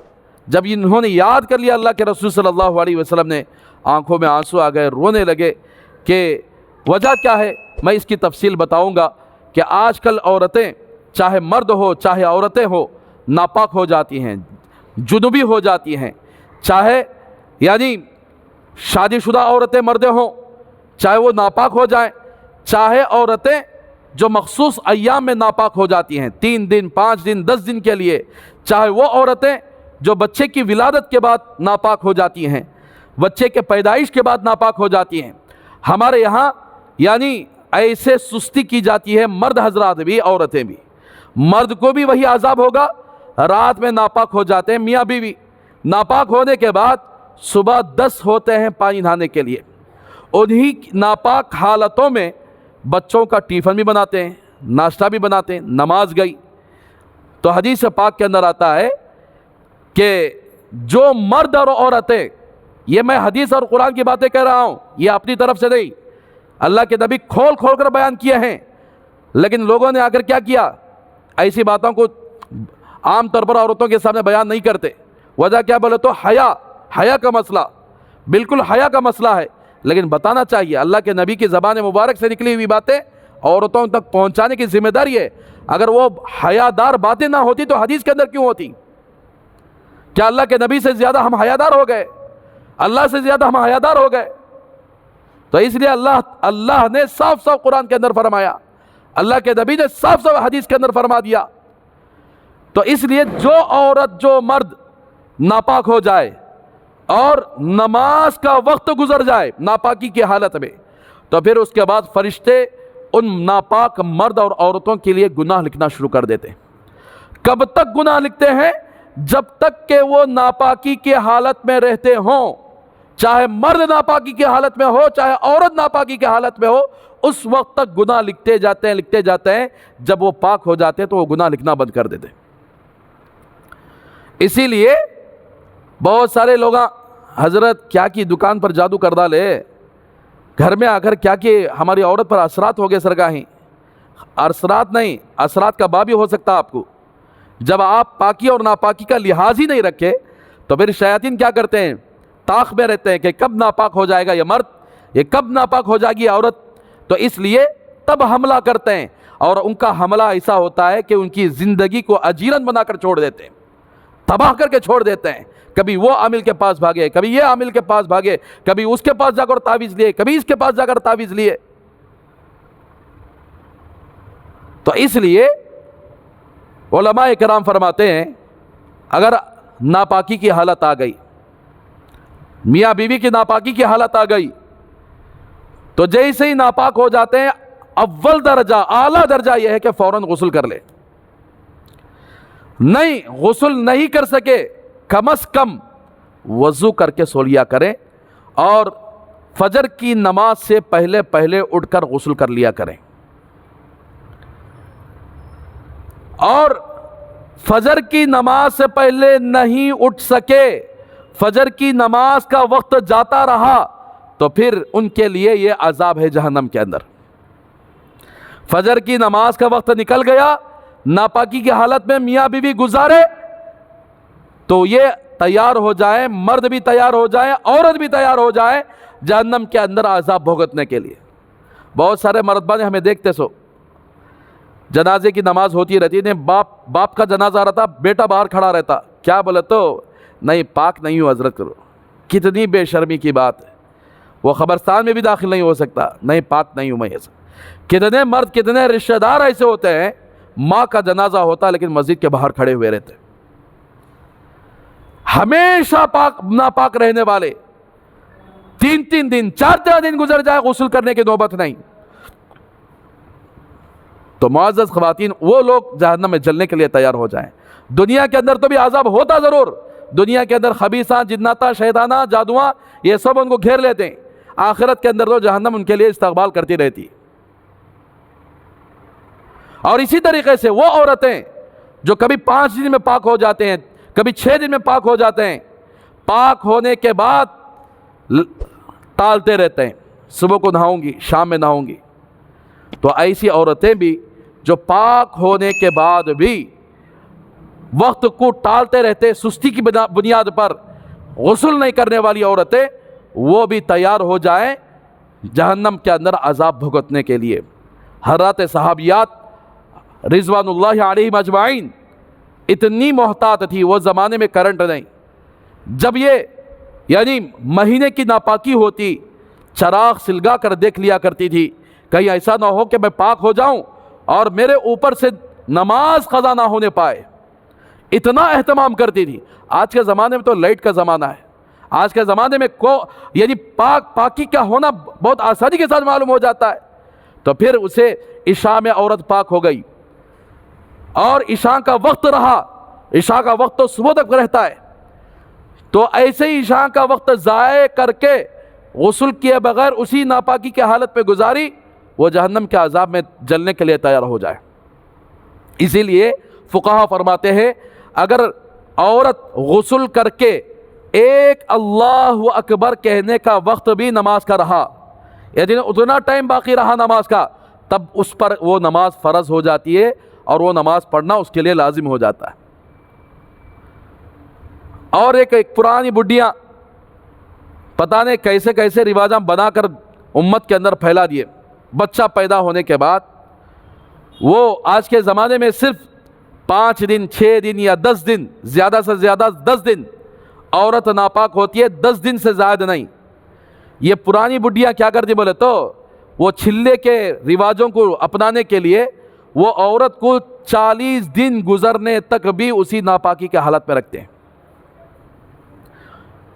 جب انہوں نے یاد کر لیا اللہ کے رسول صلی اللہ علیہ وسلم نے، آنکھوں میں آنسو آ گئے، رونے لگے کہ وجہ کیا ہے؟ میں اس کی تفصیل بتاؤں گا کہ آج کل عورتیں، چاہے مرد ہو چاہے عورتیں ہو، ناپاک ہو جاتی ہیں، جنوبی ہو جاتی ہیں، چاہے یعنی شادی شدہ عورتیں مردیں ہوں، چاہے وہ ناپاک ہو جائیں، چاہے عورتیں جو مخصوص ایام میں ناپاک ہو جاتی ہیں، 3 دن 5 دن 10 دن کے لیے، چاہے وہ عورتیں جو بچے کی ولادت کے بعد ناپاک ہو جاتی ہیں، بچے کے پیدائش کے بعد ناپاک ہو جاتی ہیں۔ ہمارے یہاں یعنی ایسے سستی کی جاتی ہے، مرد حضرات بھی عورتیں بھی، مرد کو بھی وہی عذاب ہوگا، رات میں ناپاک ہو جاتے ہیں میاں بیوی، ناپاک ہونے کے بعد صبح 10 ہوتے ہیں پانی نہانے کے لیے، انہی ناپاک حالتوں میں بچوں کا ٹیفن بھی بناتے ہیں، ناشتہ بھی بناتے ہیں، نماز گئی۔ تو حدیث پاک کے اندر آتا ہے کہ جو مرد اور عورتیں، یہ میں حدیث اور قرآن کی باتیں کہہ رہا ہوں، یہ اپنی طرف سے نہیں، اللہ کے نبی کھول کھول کر بیان کیے ہیں، لیکن لوگوں نے آ کر کیا کیا؟ ایسی باتوں کو عام طور پر عورتوں کے سامنے بیان نہیں کرتے۔ وجہ کیا بولے تو حیا کا مسئلہ، بالکل حیا کا مسئلہ ہے، لیکن بتانا چاہیے، اللہ کے نبی کی زبان مبارک سے نکلی ہوئی باتیں عورتوں تک پہنچانے کی ذمہ داری ہے۔ اگر وہ حیادار باتیں نہ ہوتی تو حدیث کے اندر کیوں ہوتی؟ کیا اللہ کے نبی سے زیادہ ہم حیادار ہو گئے؟ اللہ سے زیادہ ہم حیادار ہو گئے. تو اس لیے اللہ نے صاف صاف قرآن کے اندر فرمایا, اللہ کے نبی نے صاف صاف حدیث کے اندر فرما دیا. تو اس لیے جو عورت جو مرد ناپاک ہو جائے اور نماز کا وقت گزر جائے ناپاکی کی حالت میں, تو پھر اس کے بعد فرشتے ان ناپاک مرد اور عورتوں کے لیے گناہ لکھنا شروع کر دیتے ہیں. کب تک گناہ لکھتے ہیں؟ جب تک کہ وہ ناپاکی کی حالت میں رہتے ہوں, چاہے مرد ناپاکی کی حالت میں ہو چاہے عورت ناپاکی کی حالت میں ہو, اس وقت تک گناہ لکھتے جاتے ہیں. جب وہ پاک ہو جاتے ہیں تو وہ گناہ لکھنا بند کر دیتے ہیں. اسی لیے بہت سارے لوگ حضرت کیا کی دکان پر جادو کر ڈالے, گھر میں آ کر کیا کہ ہماری عورت پر اثرات ہو گئے سرگاہیں. اثرات نہیں, اثرات کا باب بھی ہو سکتا آپ کو. جب آپ پاکی اور ناپاکی کا لحاظ ہی نہیں رکھے تو پھر شیاطین کیا کرتے ہیں, طاق میں رہتے ہیں کہ کب ناپاک ہو جائے گا یہ مرد, یہ کب ناپاک ہو جائے گی عورت. تو اس لیے تب حملہ کرتے ہیں, اور ان کا حملہ ایسا ہوتا ہے کہ ان کی زندگی کو اجیرن بنا کر چھوڑ دیتے ہیں, تباہ کر کے چھوڑ دیتے ہیں. کبھی وہ عامل کے پاس بھاگے, کبھی یہ عامل کے پاس بھاگے, کبھی اس کے پاس جا کر تعویذ لیے, کبھی اس کے پاس جا کر تعویذ لیے. تو اس لیے علماء کرام فرماتے ہیں اگر ناپاکی کی حالت آ گئی, میاں بیوی کی ناپاکی کی حالت آ گئی, تو جیسے ہی ناپاک ہو جاتے ہیں اول درجہ اعلیٰ درجہ یہ ہے کہ فوراً غسل کر لے. نہیں غسل نہیں کر سکے کم از کم وضو کر کے سو لیا کریں, اور فجر کی نماز سے پہلے اٹھ کر غسل کر لیا کریں. اور فجر کی نماز سے پہلے نہیں اٹھ سکے, فجر کی نماز کا وقت جاتا رہا, تو پھر ان کے لیے یہ عذاب ہے جہنم کے اندر. فجر کی نماز کا وقت نکل گیا, ناپاکی کی حالت میں میاں بیوی گزارے, تو یہ تیار ہو جائیں, مرد بھی تیار ہو جائیں, عورت بھی تیار ہو جائے جہنم کے اندر عذاب بھگتنے کے لیے. بہت سارے مرد ہمیں دیکھتے سو, جنازے کی نماز ہوتی رہتی ہے, باپ کا جنازہ رہتا, بیٹا باہر کھڑا رہتا, کیا بولے تو نہیں پاک نہیں ہو حضرت کرو. کتنی بے شرمی کی بات ہے, وہ قبرستان میں بھی داخل نہیں ہو سکتا, نہیں پاک نہیں ہوں میں ایسا. کتنے مرد کتنے رشتہ دار ایسے ہوتے ہیں, ماں کا جنازہ ہوتا لیکن مسجد کے باہر کھڑے ہوئے رہتے, ہمیشہ ناپاک رہنے والے. 3 دن 4 دن گزر جائے غسل کرنے کی نوبت نہیں. تو معزز خواتین, وہ لوگ جہنم میں جلنے کے لیے تیار ہو جائیں. دنیا کے اندر تو بھی عذاب ہوتا ضرور, دنیا کے اندر خبیثاں, جناتاں, شیطاناں, جادواں یہ سب ان کو گھیر لیتے ہیں. آخرت کے اندر تو جہنم ان کے لیے استقبال کرتی رہتی. اور اسی طریقے سے وہ عورتیں جو کبھی 5 دن میں پاک ہو جاتے ہیں, کبھی 6 دن میں پاک ہو جاتے ہیں, پاک ہونے کے بعد ٹالتے رہتے ہیں, صبح کو نہاؤں گی, شام میں نہاؤں گی. تو ایسی عورتیں بھی جو پاک ہونے کے بعد بھی وقت کو ٹالتے رہتے, سستی کی بنیاد پر غسل نہیں کرنے والی عورتیں, وہ بھی تیار ہو جائیں جہنم کے اندر عذاب بھگتنے کے لیے. حضرات صحابیات رضوان اللہ علیہم اجمعین اتنی محتاط تھی, وہ زمانے میں کرنٹ نہیں, جب یہ یعنی مہینے کی ناپاکی ہوتی چراغ سلگا کر دیکھ لیا کرتی تھی, کہیں ایسا نہ ہو کہ میں پاک ہو جاؤں اور میرے اوپر سے نماز قضا نہ ہونے پائے. اتنا اہتمام کرتی تھی. آج کے زمانے میں تو لائٹ کا زمانہ ہے, آج کے زمانے میں یعنی پاکی کا ہونا بہت آسانی کے ساتھ معلوم ہو جاتا ہے. تو پھر اسے عشاء میں عورت پاک ہو گئی, اور عشاء کا وقت رہا, عشاء کا وقت تو صبح تک رہتا ہے, تو ایسے ہی عشاء کا وقت ضائع کر کے غسل کیے بغیر اسی ناپاکی کی حالت میں گزاری, وہ جہنم کے عذاب میں جلنے کے لیے تیار ہو جائے. اسی لیے فقہا فرماتے ہیں اگر عورت غسل کر کے ایک اللہ اکبر کہنے کا وقت بھی نماز کا رہا, یعنی اتنا ٹائم باقی رہا نماز کا, تب اس پر وہ نماز فرض ہو جاتی ہے, اور وہ نماز پڑھنا اس کے لیے لازم ہو جاتا ہے. اور ایک پرانی بڈھیاں پتہ نہیں کیسے کیسے رواجاں بنا کر امت کے اندر پھیلا دیے. بچہ پیدا ہونے کے بعد وہ آج کے زمانے میں صرف 5 دن 6 دن یا 10 دن, زیادہ سے زیادہ 10 دن عورت ناپاک ہوتی ہے 10 دن سے زائد نہیں۔ یہ پرانی بڈھیاں کیا کرتی بولے تو وہ چھلے کے رواجوں کو اپنانے کے لیے وہ عورت کو 40 دن گزرنے تک بھی اسی ناپاکی کے حالت میں رکھتے ہیں۔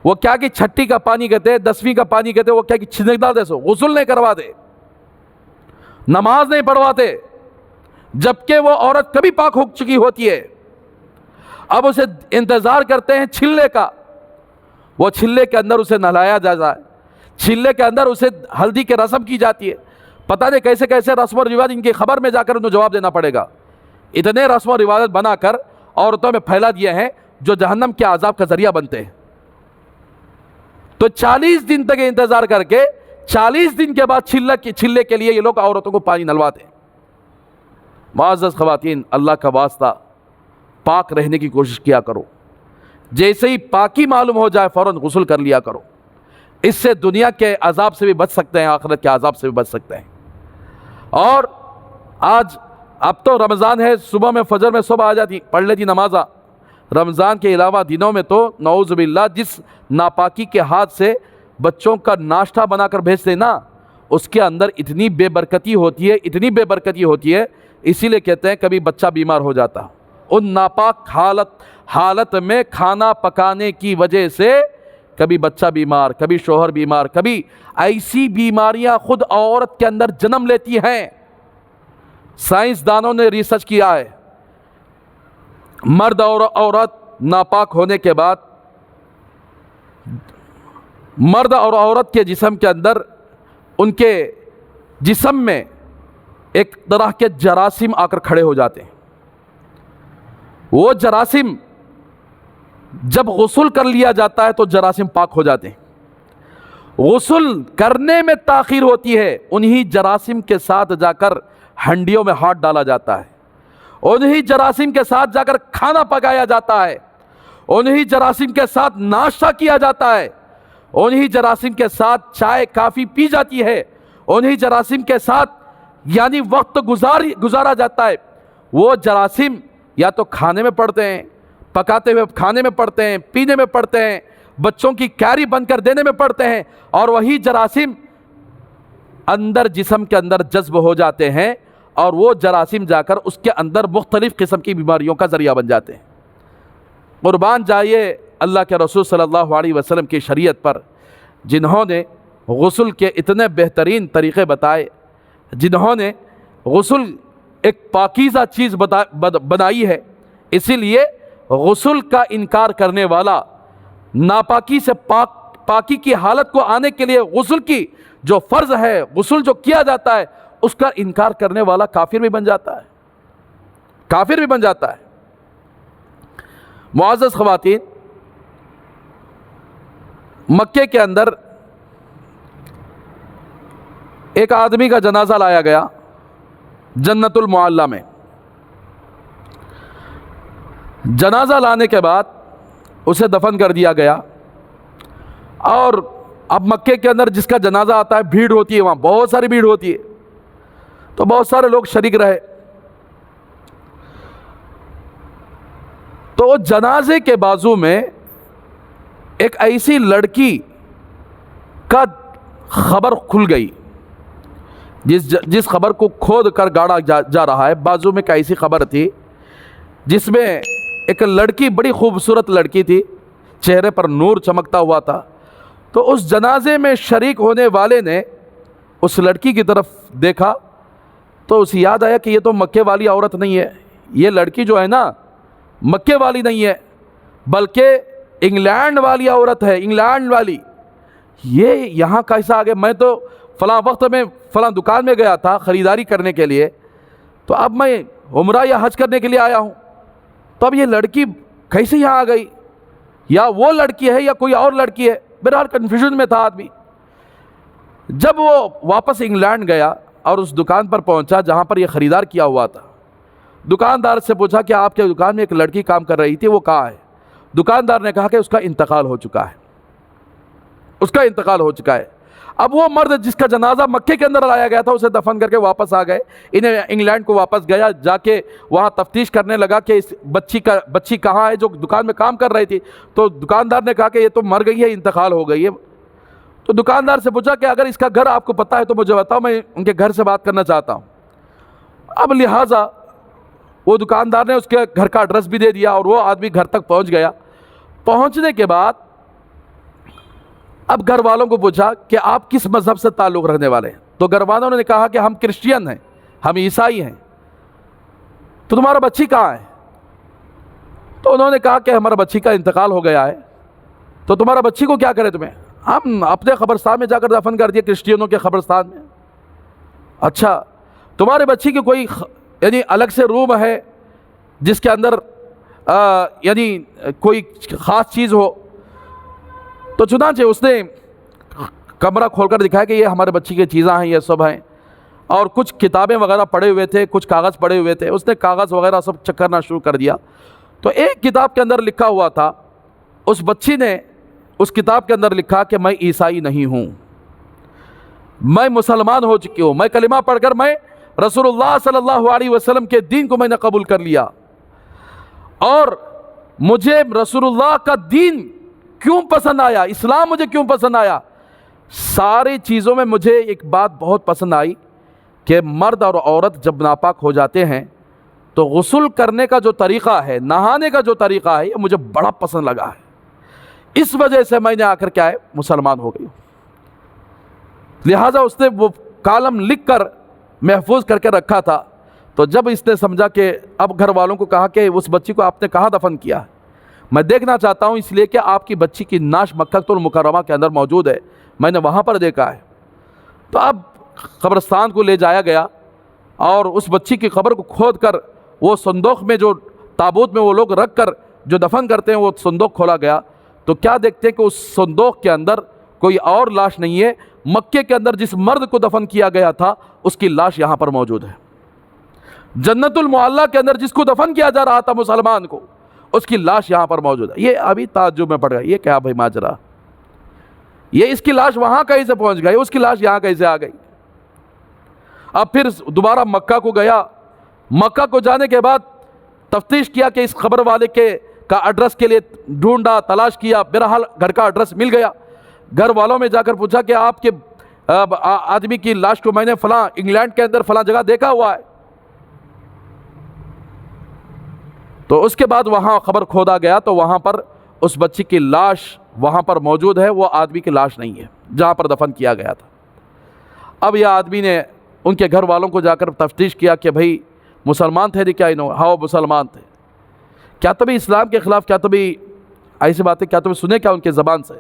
وہ کیا کہ چھٹی کا پانی کہتے ہیں، 10ویں کا پانی کہتے ہیں، وہ کیا کہ چھنک ڈال دے سو، غسل نہیں کرواتے، نماز نہیں پڑھواتے، جبکہ وہ عورت کبھی پاک ہو چکی ہوتی ہے۔ اب اسے انتظار کرتے ہیں چھلے کا، وہ چھلے کے اندر اسے نہلایا جاتا ہے، چھلے کے اندر اسے ہلدی کے رسم کی جاتی ہے، پتہ نہیں کیسے کیسے رسم و رواج ان کی خبر میں جا کر انہیں جواب دینا پڑے گا۔ اتنے رسم و رواج بنا کر عورتوں میں پھیلا دیے ہیں جو جہنم کے عذاب کا ذریعہ بنتے ہیں۔ تو 40 دن تک انتظار کر کے 40 دن کے بعد چھلے کے لیے یہ لوگ عورتوں کو پانی نلواتے ہیں۔ معزز خواتین، اللہ کا واسطہ پاک رہنے کی کوشش کیا کرو، جیسے ہی پاکی معلوم ہو جائے فوراً غسل کر لیا کرو، اس سے دنیا کے عذاب سے بھی بچ سکتے ہیں، آخرت کے عذاب سے بھی بچ سکتے ہیں۔ اور اب تو رمضان ہے، صبح میں فجر میں صبح آ جاتی، پڑھ لیتی نمازہ۔ رمضان کے علاوہ دنوں میں تو نعوذ باللہ جس ناپاکی کے ہاتھ سے بچوں کا ناشتہ بنا کر بھیجتے ہیں نا، اس کے اندر اتنی بے برکتی ہوتی ہے، اتنی بے برکتی ہوتی ہے، اسی لیے کہتے ہیں کبھی بچہ بیمار ہو جاتا، ان ناپاک حالت میں کھانا پکانے کی وجہ سے کبھی بچہ بیمار، کبھی شوہر بیمار، کبھی ایسی بیماریاں خود عورت کے اندر جنم لیتی ہیں۔ سائنسدانوں نے ریسرچ کیا ہے، مرد اور عورت ناپاک ہونے کے بعد مرد اور عورت کے جسم کے اندر ان کے جسم میں ایک طرح کے جراثیم آ کر کھڑے ہو جاتے ہیں۔ وہ جراثیم جب غسل کر لیا جاتا ہے تو جراثیم پاک ہو جاتے ہیں۔ غسل کرنے میں تاخیر ہوتی ہے، انہی جراثیم کے ساتھ جا کر ہنڈیوں میں ہاتھ ڈالا جاتا ہے، انہی جراثیم کے ساتھ جا کر کھانا پکایا جاتا ہے، انہی جراثیم کے ساتھ ناشتہ کیا جاتا ہے، انہی جراثیم کے ساتھ چائے کافی پی جاتی ہے، انہی جراثیم کے ساتھ یعنی وقت گزارا جاتا ہے۔ وہ جراثیم یا تو کھانے میں پڑتے ہیں، پکاتے ہوئے کھانے میں پڑتے ہیں، پینے میں پڑتے ہیں، بچوں کی کیری بن کر دینے میں پڑتے ہیں، اور وہی جراثیم اندر جسم کے اندر جذب ہو جاتے ہیں، اور وہ جراثیم جا کر اس کے اندر مختلف قسم کی بیماریوں کا ذریعہ بن جاتے ہیں۔ قربان جائیے اللہ کے رسول صلی اللہ علیہ وسلم کی شریعت پر، جنہوں نے غسل کے اتنے بہترین طریقے بتائے، جنہوں نے غسل ایک پاکیزہ چیز بنائی ہے۔ اسی لیے غسل کا انکار کرنے والا، ناپاکی سے پاکی کی حالت کو آنے کے لیے غسل کی جو فرض ہے، غسل جو کیا جاتا ہے، اس کا انکار کرنے والا کافر بھی بن جاتا ہے، کافر بھی بن جاتا ہے۔ معزز خواتین، مکے کے اندر ایک آدمی کا جنازہ لایا گیا جنت المعلی میں۔ جنازہ لانے کے بعد اسے دفن کر دیا گیا، اور اب مکے کے اندر جس کا جنازہ آتا ہے بھیڑ ہوتی ہے، وہاں بہت ساری بھیڑ ہوتی ہے، تو بہت سارے لوگ شریک رہے۔ تو جنازے کے بازو میں ایک ایسی لڑکی کا خبر کھل گئی، جس خبر کو کھود کر گاڑا جا رہا ہے۔ بازو میں ایک ایسی خبر تھی جس میں ایک لڑکی، بڑی خوبصورت لڑکی تھی، چہرے پر نور چمکتا ہوا تھا۔ تو اس جنازے میں شریک ہونے والے نے اس لڑکی کی طرف دیکھا تو اسے یاد آیا کہ یہ تو مکے والی عورت نہیں ہے، یہ لڑکی جو ہے نا مکے والی نہیں ہے، بلکہ انگلینڈ والی عورت ہے، انگلینڈ والی۔ یہ یہاں کیسا آ گیا؟ میں تو فلاں وقت میں فلاں دکان میں گیا تھا خریداری کرنے کے لیے، تو اب میں عمرہ یا حج کرنے کے لیے آیا ہوں، تو اب یہ لڑکی کیسے یہاں آ گئی؟ یا وہ لڑکی ہے یا کوئی اور لڑکی ہے؟ بہرحال کنفیوژن میں تھا آدمی۔ جب وہ واپس انگلینڈ گیا اور اس دکان پر پہنچا جہاں پر یہ خریدار کیا ہوا تھا، دکاندار سے پوچھا کہ آپ کے دکان میں ایک لڑکی کام کر رہی تھی، وہ کہاں ہے؟ دکاندار نے کہا کہ اس کا انتقال ہو چکا ہے، اس کا انتقال ہو چکا ہے۔ اب وہ مرد جس کا جنازہ مکے کے اندر لایا گیا تھا اسے دفن کر کے واپس آ گئے. انہیں انگلینڈ کو واپس گیا, جا کے وہاں تفتیش کرنے لگا کہ اس بچی کہاں ہے جو دکان میں کام کر رہی تھی. تو دکاندار نے کہا کہ یہ تو مر گئی ہے, انتقال ہو گئی ہے. تو دکاندار سے پوچھا کہ اگر اس کا گھر آپ کو پتہ ہے تو مجھے بتاؤ, میں ان کے گھر سے بات کرنا چاہتا ہوں. اب لہٰذا وہ دکاندار نے اس کے گھر کا ایڈریس بھی دے دیا اور وہ آدمی گھر تک پہنچ گیا. پہنچنے کے بعد اب گھر والوں کو پوچھا کہ آپ کس مذہب سے تعلق رکھنے والے ہیں؟ تو گھر والوں نے کہا کہ ہم کرسچین ہیں, ہم عیسائی ہیں. تو تمہارا بچی کہاں ہے؟ تو انہوں نے کہا کہ ہمارا بچی کا انتقال ہو گیا ہے. تو تمہارا بچی کو کیا کرے تمہیں؟ ہم اپنے قبرستان میں جا کر دفن کر دیا, کرسچینوں کے قبرستان میں. اچھا, تمہارے بچی کی کوئی یعنی الگ سے روم ہے جس کے اندر یعنی کوئی خاص چیز ہو؟ تو چنانچہ اس نے کمرہ کھول کر دکھایا کہ یہ ہمارے بچی کی چیزاں ہیں, یہ سب ہیں. اور کچھ کتابیں وغیرہ پڑے ہوئے تھے, کچھ کاغذ پڑے ہوئے تھے. اس نے کاغذ وغیرہ سب چیک کرنا شروع کر دیا. تو ایک کتاب کے اندر لکھا ہوا تھا, اس بچی نے اس کتاب کے اندر لکھا کہ میں عیسائی نہیں ہوں, میں مسلمان ہو چکی ہوں, میں کلمہ پڑھ کر میں رسول اللہ صلی اللہ علیہ وسلم کے دین کو میں نے قبول کر لیا. اور مجھے رسول اللہ کا دین کیوں پسند آیا, اسلام مجھے کیوں پسند آیا؟ ساری چیزوں میں مجھے ایک بات بہت پسند آئی کہ مرد اور عورت جب ناپاک ہو جاتے ہیں تو غسل کرنے کا جو طریقہ ہے, نہانے کا جو طریقہ ہے, یہ مجھے بڑا پسند لگا ہے. اس وجہ سے میں نے آ کر کیا ہے مسلمان ہو گئی. لہٰذا اس نے وہ کالم لکھ کر محفوظ کر کے رکھا تھا. تو جب اس نے سمجھا کہ اب گھر والوں کو کہا کہ اس بچی کو آپ نے کہاں دفن کیا ہے, میں دیکھنا چاہتا ہوں, اس لیے کہ آپ کی بچی کی نعش مکہ المکرمہ کے اندر موجود ہے, میں نے وہاں پر دیکھا ہے. تو اب قبرستان کو لے جایا گیا اور اس بچی کی قبر کو کھود کر وہ صندوق میں, جو تابوت میں وہ لوگ رکھ کر جو دفن کرتے ہیں, وہ صندوق کھولا گیا. تو کیا دیکھتے ہیں کہ اس صندوق کے اندر کوئی اور لاش نہیں ہے, مکے کے اندر جس مرد کو دفن کیا گیا تھا اس کی لاش یہاں پر موجود ہے. جنت المعلیٰ کے اندر جس کو دفن کیا جا رہا تھا مسلمان کو, اس کی لاش یہاں پر موجود ہے. یہ ابھی تعجب میں پڑ گیا, یہ کیا بھائی ماجرا, یہ اس کی لاش وہاں کہیں سے پہنچ گئی, اس کی لاش یہاں کہیں سے آ گئی. اب پھر دوبارہ مکہ کو گیا. مکہ کو جانے کے بعد تفتیش کیا کہ اس خبر والے کا ایڈریس کے لیے ڈھونڈا, تلاش کیا. بہرحال گھر کا ایڈریس مل گیا. گھر والوں میں جا کر پوچھا کہ آپ کے آدمی کی لاش کو میں نے فلاں انگلینڈ کے اندر فلاں جگہ دیکھا ہوا ہے. تو اس کے بعد وہاں خبر کھودا گیا تو وہاں پر اس بچی کی لاش وہاں پر موجود ہے, وہ آدمی کی لاش نہیں ہے جہاں پر دفن کیا گیا تھا. اب یہ آدمی نے ان کے گھر والوں کو جا کر تفتیش کیا کہ بھئی مسلمان تھے کیا انہوں؟ ہاں مسلمان تھے. کیا تبھی اسلام کے خلاف, کیا تبھی ایسی باتیں کیا تمہیں سنے کیا ان کے زبان سے؟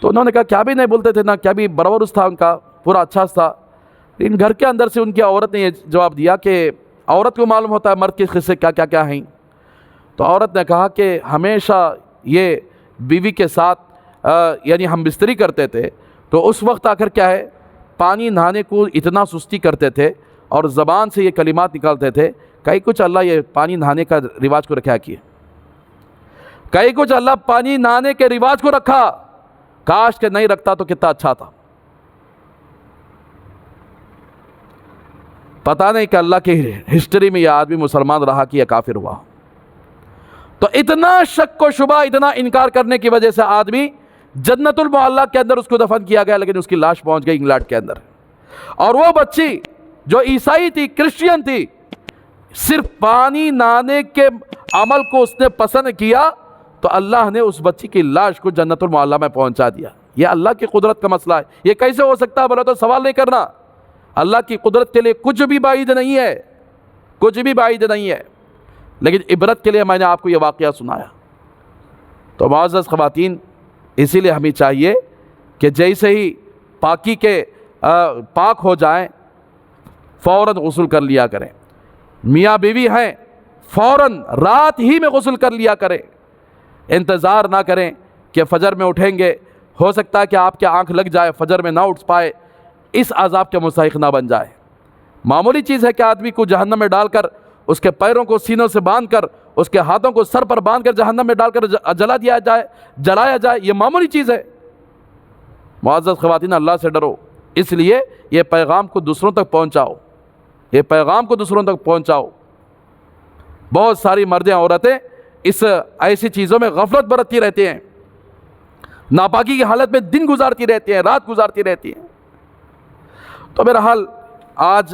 تو انہوں نے کہا کیا بھی نہیں بولتے تھے, نہ کیا بھی برابر تھا ان کا, پورا اچھا تھا. لیکن گھر کے اندر سے ان کی عورت نے یہ جواب دیا کہ عورت کو معلوم ہوتا ہے مرد کے قصے کیا کیا کیا ہیں. تو عورت نے کہا کہ ہمیشہ یہ بیوی کے ساتھ یعنی ہم بستری کرتے تھے تو اس وقت آ کر کیا ہے پانی نہانے کو اتنا سستی کرتے تھے اور زبان سے یہ کلمات نکالتے تھے, کئی کچھ اللہ یہ پانی نہانے کا رواج کو رکھا کیے, کئی کچھ اللہ پانی نہانے کے رواج کو رکھا, کاش کہ نہیں رکھتا تو کتنا اچھا تھا. پتہ نہیں کہ اللہ کی ہسٹری میں یہ آدمی مسلمان رہا کہ یہ کافر ہوا. تو اتنا شک و شبہ, اتنا انکار کرنے کی وجہ سے آدمی جنت المعلیٰ کے اندر اس کو دفن کیا گیا, لیکن اس کی لاش پہنچ گئی انگلینڈ کے اندر. اور وہ بچی جو عیسائی تھی, کرسچین تھی, صرف پانی نہانے کے عمل کو اس نے پسند کیا تو اللہ نے اس بچی کی لاش کو جنت المعلیٰ میں پہنچا دیا. یہ اللہ کی قدرت کا مسئلہ ہے. یہ کیسے ہو سکتا ہے بولے تو سوال نہیں کرنا. اللہ کی قدرت کے لیے کچھ بھی بعید نہیں ہے, کچھ بھی بعید نہیں ہے. لیکن عبرت کے لیے میں نے آپ کو یہ واقعہ سنایا. تو معزز خواتین, اسی لیے ہمیں چاہیے کہ جیسے ہی پاکی کے پاک ہو جائیں فوراً غسل کر لیا کریں. میاں بیوی ہیں فوراً رات ہی میں غسل کر لیا کریں. انتظار نہ کریں کہ فجر میں اٹھیں گے, ہو سکتا ہے کہ آپ کے آنکھ لگ جائے, فجر میں نہ اٹھ پائے, اس عذاب کے مستحق نہ بن جائے. معمولی چیز ہے کہ آدمی کو جہنم میں ڈال کر, اس کے پیروں کو سینوں سے باندھ کر, اس کے ہاتھوں کو سر پر باندھ کر جہنم میں ڈال کر جلایا جائے, یہ معمولی چیز ہے. معزز خواتین اللہ سے ڈرو، اس لیے یہ پیغام کو دوسروں تک پہنچاؤ، یہ پیغام کو دوسروں تک پہنچاؤ۔ بہت ساری مردیں عورتیں اس ایسی چیزوں میں غفلت برتتی رہتی ہیں، ناپاکی کی حالت میں دن گزارتی رہتی ہیں، رات گزارتی رہتی ہیں۔ تو بہرحال آج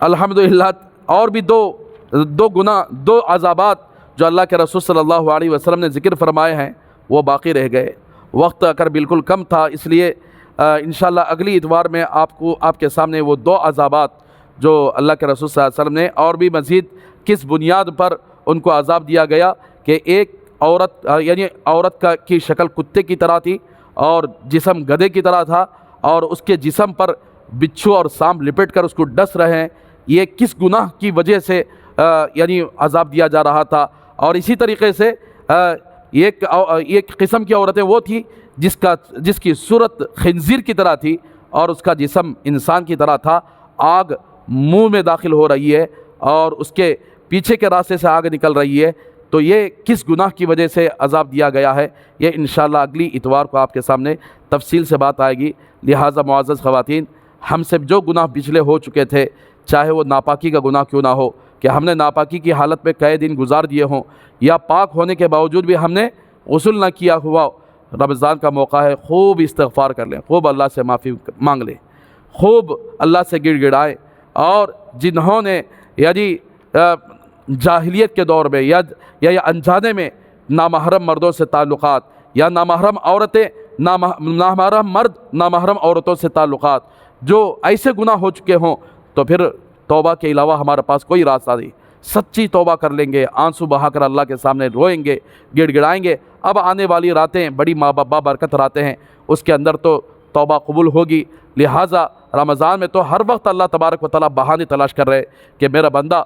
الحمدللہ اور بھی دو گناہ، دو عذابات جو اللہ کے رسول صلی اللہ علیہ وسلم نے ذکر فرمائے ہیں وہ باقی رہ گئے۔ وقت اگر بالکل کم تھا، اس لیے انشاءاللہ اگلی اتوار میں آپ کے سامنے وہ دو عذابات جو اللہ کے رسول صلی اللہ علیہ وسلم نے اور بھی مزید کس بنیاد پر ان کو عذاب دیا گیا کہ ایک عورت یعنی عورت کی شکل کتے کی طرح تھی اور جسم گدھے کی طرح تھا، اور اس کے جسم پر بچھو اور سانپ لپٹ کر اس کو ڈس رہے ہیں، یہ کس گناہ کی وجہ سے یعنی عذاب دیا جا رہا تھا۔ اور اسی طریقے سے ایک قسم کی عورتیں وہ تھی جس کی صورت خنزیر کی طرح تھی اور اس کا جسم انسان کی طرح تھا، آگ منہ میں داخل ہو رہی ہے اور اس کے پیچھے کے راستے سے آگ نکل رہی ہے۔ تو یہ کس گناہ کی وجہ سے عذاب دیا گیا ہے، یہ انشاءاللہ اگلی اتوار کو آپ کے سامنے تفصیل سے بات آئے گی۔ لہٰذا معزز خواتین، ہم سے جو گناہ پچھلے ہو چکے تھے، چاہے وہ ناپاکی کا گناہ کیوں نہ ہو کہ ہم نے ناپاکی کی حالت میں کئی دن گزار دیے ہوں، یا پاک ہونے کے باوجود بھی ہم نے غسل نہ کیا ہوا، رمضان کا موقع ہے، خوب استغفار کر لیں، خوب اللہ سے معافی مانگ لیں، خوب اللہ سے گڑ گڑائیں۔ اور جنہوں نے یعنی جاہلیت کے دور میں یا انجانے میں نامحرم مردوں سے تعلقات، یا نامحرم عورتیں نامحرم مرد نامحرم عورتوں سے تعلقات، جو ایسے گناہ ہو چکے ہوں، تو پھر توبہ کے علاوہ ہمارے پاس کوئی راستہ نہیں۔ سچی توبہ کر لیں گے، آنسو بہا کر اللہ کے سامنے روئیں گے، گڑ گڑائیں گے۔ اب آنے والی راتیں بڑی بابرکت راتیں ہیں، اس کے اندر تو توبہ قبول ہوگی۔ لہٰذا رمضان میں تو ہر وقت اللہ تبارک و تعالیٰ بہانے تلاش کر رہے کہ میرا بندہ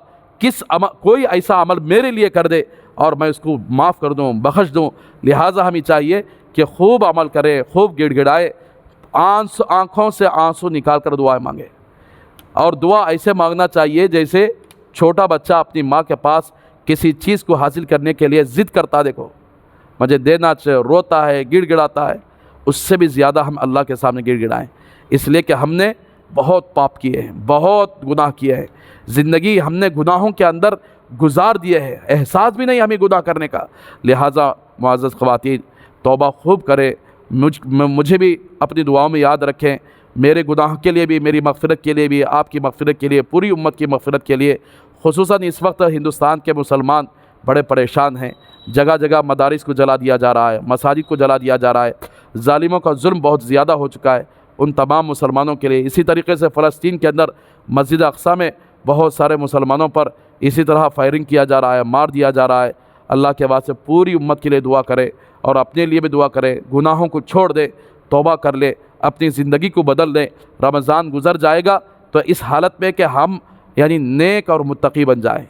کوئی ایسا عمل میرے لیے کر دے اور میں اس کو معاف کر دوں، بخش دوں۔ لہٰذا ہمیں چاہیے کہ خوب عمل کرے، خوب گڑ گڑائے، آنکھوں سے آنسو نکال کر دعائیں مانگے، اور دعا ایسے مانگنا چاہیے جیسے چھوٹا بچہ اپنی ماں کے پاس کسی چیز کو حاصل کرنے کے لیے ضد کرتا، دیکھو مجھے دینا چاہیے، روتا ہے، گڑ گڑاتا ہے، اس سے بھی زیادہ ہم اللہ کے سامنے گڑ گڑائیں، اس لیے کہ ہم نے بہت پاپ کیے ہیں، بہت گناہ کیے ہیں، زندگی ہم نے گناہوں کے اندر گزار دیے ہیں، احساس بھی نہیں ہمیں گناہ کرنے کا۔ لہٰذا معزز خواتین، توبہ خوب کرے، مجھے بھی اپنی دعاؤں میں یاد رکھیں، میرے گناہ کے لیے بھی، میری مغفرت کے لیے بھی، آپ کی مغفرت کے لیے، پوری امت کی مغفرت کے لیے۔ خصوصاً اس وقت ہندوستان کے مسلمان بڑے پریشان ہیں، جگہ جگہ مدارس کو جلا دیا جا رہا ہے، مساجد کو جلا دیا جا رہا ہے، ظالموں کا ظلم بہت زیادہ ہو چکا ہے ان تمام مسلمانوں کے لیے۔ اسی طریقے سے فلسطین کے اندر مسجد اقصیٰ میں بہت سارے مسلمانوں پر اسی طرح فائرنگ کیا جا رہا ہے، مار دیا جا رہا ہے۔ اللہ کے واسطے پوری امت کے لیے دعا کرے اور اپنے لیے بھی دعا کرے، گناہوں کو چھوڑ دے، توبہ کر لے، اپنی زندگی کو بدل دے۔ رمضان گزر جائے گا تو اس حالت میں کہ ہم یعنی نیک اور متقی بن جائیں،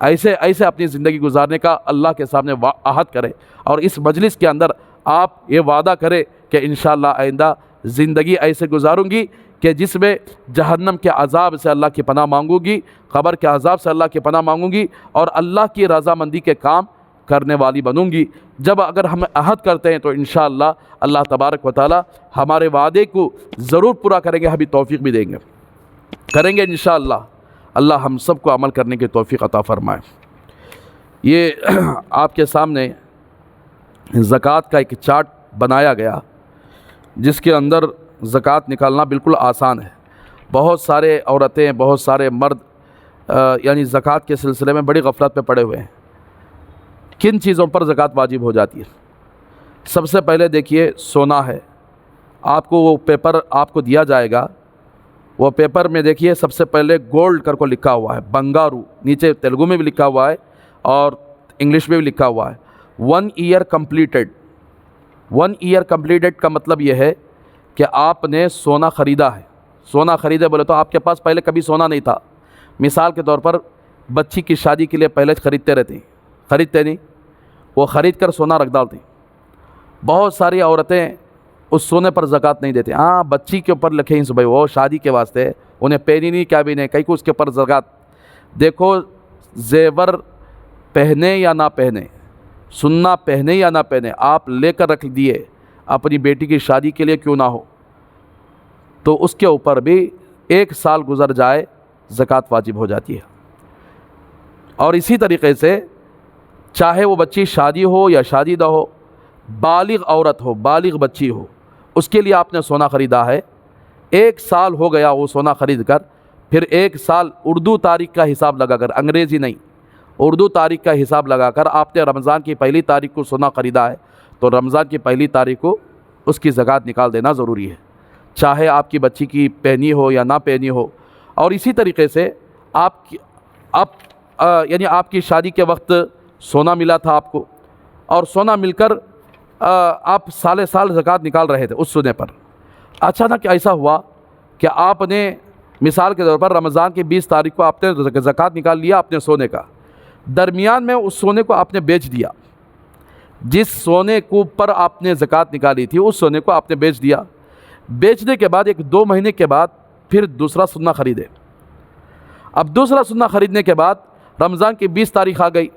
ایسے اپنی زندگی گزارنے کا اللہ کے سامنے عہد کرے، اور اس مجلس کے اندر آپ یہ وعدہ کرے کہ انشاءاللہ آئندہ زندگی ایسے گزاروں گی کہ جس میں جہنم کے عذاب سے اللہ کی پناہ مانگوں گی، قبر کے عذاب سے اللہ کی پناہ مانگوں گی، اور اللہ کی رضامندی کے کام کرنے والی بنوں گی۔ جب اگر ہم عہد کرتے ہیں تو انشاءاللہ اللہ تبارک و تعالی ہمارے وعدے کو ضرور پورا کریں گے، ہمیں توفیق بھی دیں گے، کریں گے انشاءاللہ۔ اللہ ہم سب کو عمل کرنے کی توفیق عطا فرمائے۔ یہ آپ کے سامنے زکوٰۃ کا ایک چارٹ بنایا گیا جس کے اندر زکوٰۃ نکالنا بالکل آسان ہے۔ بہت سارے عورتیں، بہت سارے مرد یعنی زکوٰۃ کے سلسلے میں بڑی غفلت پہ پڑے ہوئے ہیں۔ کن چیزوں پر زکوٰۃ واجب ہو جاتی ہے؟ سب سے پہلے دیکھیے سونا ہے، آپ کو وہ پیپر آپ کو دیا جائے گا، وہ پیپر میں دیکھیے سب سے پہلے گولڈ کر کو لکھا ہوا ہے، بنگارو، نیچے تیلگو میں بھی لکھا ہوا ہے اور انگلش میں بھی لکھا ہوا ہے 1 ایئر کمپلیٹڈ۔ 1 ایئر کمپلیٹڈ کا مطلب یہ ہے کہ آپ نے سونا خریدا ہے۔ سونا خریدے بولے تو آپ کے پاس پہلے کبھی سونا نہیں تھا۔ مثال کے طور پر بچی کی شادی کے لیے پہلے خریدتے نہیں، وہ خرید کر سونا رکھ ڈالتی۔ بہت ساری عورتیں اس سونے پر زکوٰۃ نہیں دیتے، ہاں بچی کے اوپر لکھے ہیں صبح وہ شادی کے واسطے، انہیں پہنی نہیں کیا بھی نہیں، کہیں کو اس کے اوپر زکوٰۃ۔ دیکھو زیور پہنے یا نہ پہنے، سننا پہنے یا نہ پہنے، آپ لے کر رکھ دیے، اپنی بیٹی کی شادی کے لیے کیوں نہ ہو، تو اس کے اوپر بھی 1 سال گزر جائے زکوٰۃ واجب ہو جاتی ہے۔ اور اسی طریقے سے چاہے وہ بچی شادی ہو یا شادی نہ ہو، بالغ عورت ہو، بالغ بچی ہو، اس کے لیے آپ نے سونا خریدا ہے، 1 سال ہو گیا وہ سونا خرید کر، پھر 1 سال اردو تاریخ کا حساب لگا کر، انگریزی نہیں، اردو تاریخ کا حساب لگا کر آپ نے رمضان کی پہلی تاریخ کو سونا خریدا ہے، تو رمضان کی پہلی تاریخ کو اس کی زکوٰۃ نکال دینا ضروری ہے، چاہے آپ کی بچی کی پہنی ہو یا نہ پہنی ہو۔ اور اسی طریقے سے یعنی آپ کی شادی کے وقت سونا ملا تھا آپ کو، اور سونا مل کر آپ سال زکوٰۃ نکال رہے تھے اس سونے پر، اچانک ایسا ہوا کہ آپ نے مثال کے طور پر رمضان کی 20 تاریخ کو آپ نے زکوٰۃ نکال لیا اپنے سونے کا، درمیان میں اس سونے کو آپ نے بیچ دیا، جس سونے کو پر آپ نے زکوٰۃ نکالی تھی اس سونے کو آپ نے بیچ دیا، بیچنے کے بعد 1-2 مہینے کے بعد پھر دوسرا سونا خریدے۔ اب دوسرا سونا خریدنے کے بعد رمضان کی 20 تاریخ آ گئی،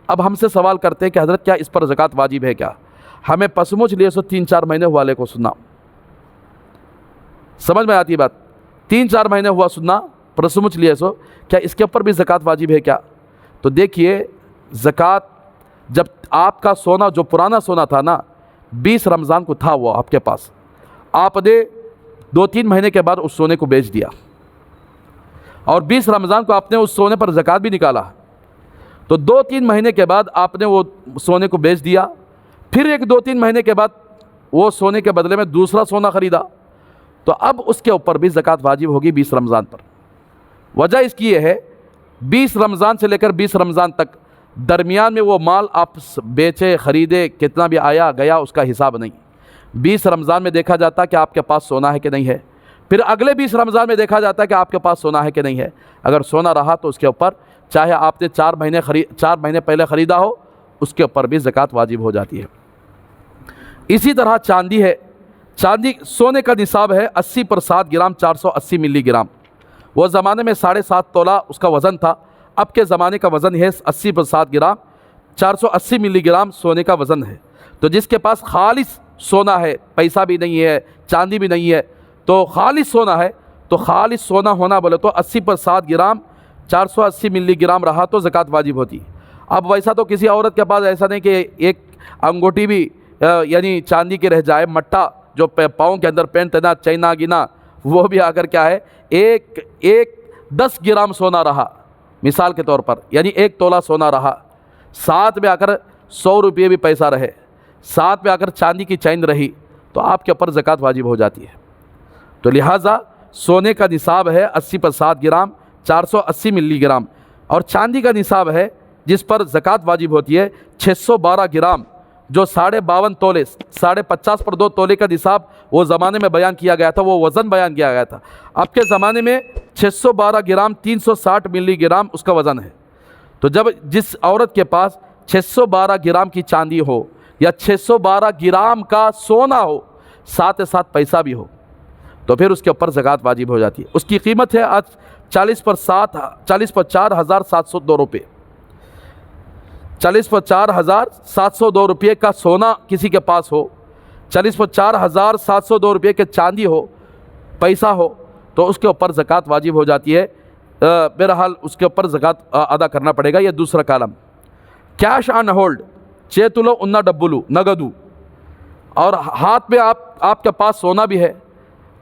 اب ہم سے سوال کرتے ہیں کہ حضرت کیا اس پر زکوٰۃ واجب ہے کیا؟ ہمیں پسموچ لیے سو 3-4 مہینے والے کو سننا، سمجھ میں آتی بات؟ 3-4 مہینے ہوا سننا، پسموچ لیے سو، کیا اس کے اوپر بھی زکوٰۃ واجب ہے کیا؟ تو دیکھیے، زکوٰۃ جب آپ کا سونا جو پرانا سونا تھا نا، 20 رمضان کو تھا وہ آپ کے پاس، آپ نے 2-3 مہینے کے بعد اس سونے کو بیچ دیا، اور 20 رمضان کو آپ نے اس سونے پر زکوٰۃ بھی نکالا، تو 2-3 مہینے کے بعد آپ نے وہ سونے کو بیچ دیا، پھر 1-2-3 مہینے کے بعد وہ سونے کے بدلے میں دوسرا سونا خریدا، تو اب اس کے اوپر بھی زکوٰۃ واجب ہوگی 20 رمضان پر۔ وجہ اس کی یہ ہے، 20 رمضان سے لے کر 20 رمضان تک درمیان میں وہ مال آپ بیچے خریدے، کتنا بھی آیا گیا اس کا حساب نہیں، 20 رمضان میں دیکھا جاتا کہ آپ کے پاس سونا ہے کہ نہیں ہے، پھر اگلے 20 رمضان میں دیکھا جاتا ہے کہ آپ کے پاس سونا ہے کہ نہیں ہے، اگر سونا رہا تو اس کے اوپر چاہے آپ نے 4 مہینے پہلے خریدا ہو، اس کے اوپر بھی زکوٰۃ واجب ہو جاتی ہے۔ اسی طرح چاندی ہے، چاندی سونے کا نصاب ہے 80 پر 7 گرام 480 ملی گرام، وہ زمانے میں 7.5 تولہ اس کا وزن تھا، اب کے زمانے کا وزن ہے 80 پر 7 گرام 480 ملی گرام سونے کا وزن ہے۔ تو جس کے پاس خالص سونا ہے، پیسہ بھی نہیں ہے، چاندی بھی نہیں ہے، تو خالص سونا ہے، تو خالص سونا ہونا بولے تو 80 پر 7 گرام 480 ملی گرام رہا تو زکوٰۃ واجب ہوتی۔ اب ویسا تو کسی عورت کے پاس ایسا نہیں کہ ایک انگوٹھی بھی یعنی چاندی کے رہ جائے، مٹا جو پاؤں کے اندر پہنتے نا چینا گنا، وہ بھی اگر کیا ہے ایک 10 گرام سونا رہا مثال کے طور پر، یعنی 1 تولہ سونا رہا، ساتھ میں اگر 100 روپئے بھی پیسہ رہے، ساتھ میں اگر چاندی کی چین رہی، تو آپ کے اوپر زکوٰۃ واجب ہو جاتی ہے۔ تو لہٰذا سونے کا نصاب ہے 80 پر 7 گرام 480 ملی گرام، اور چاندی کا نصاب ہے جس پر زکوٰۃ واجب ہوتی ہے 612 گرام، جو 52.5 تولے 50 پر 2 تولے کا نصاب وہ زمانے میں بیان کیا گیا تھا، وہ وزن بیان کیا گیا تھا۔ اب کے زمانے میں 612 گرام 360 ملی گرام اس کا وزن ہے۔ تو جب جس عورت کے پاس 612 گرام کی چاندی ہو یا 612 گرام کا سونا ہو، ساتھ ساتھ پیسہ بھی ہو، تو پھر اس کے اوپر زکوٰۃ واجب ہو جاتی ہے۔ اس کی قیمت ہے آج 40 پر 4,702 روپے، 40 پر 4,702 روپے کا سونا کسی کے پاس ہو، 40 پر 4,702 روپے کے چاندی ہو، پیسہ ہو، تو اس کے اوپر زکوٰۃ واجب ہو جاتی ہے۔ بہرحال اس کے اوپر زکوٰۃ ادا کرنا پڑے گا۔ یہ دوسرا کالم، کیش آن ہولڈ، چیتلو انا ڈبلو، نگدو، اور ہاتھ میں آپ کے پاس سونا بھی ہے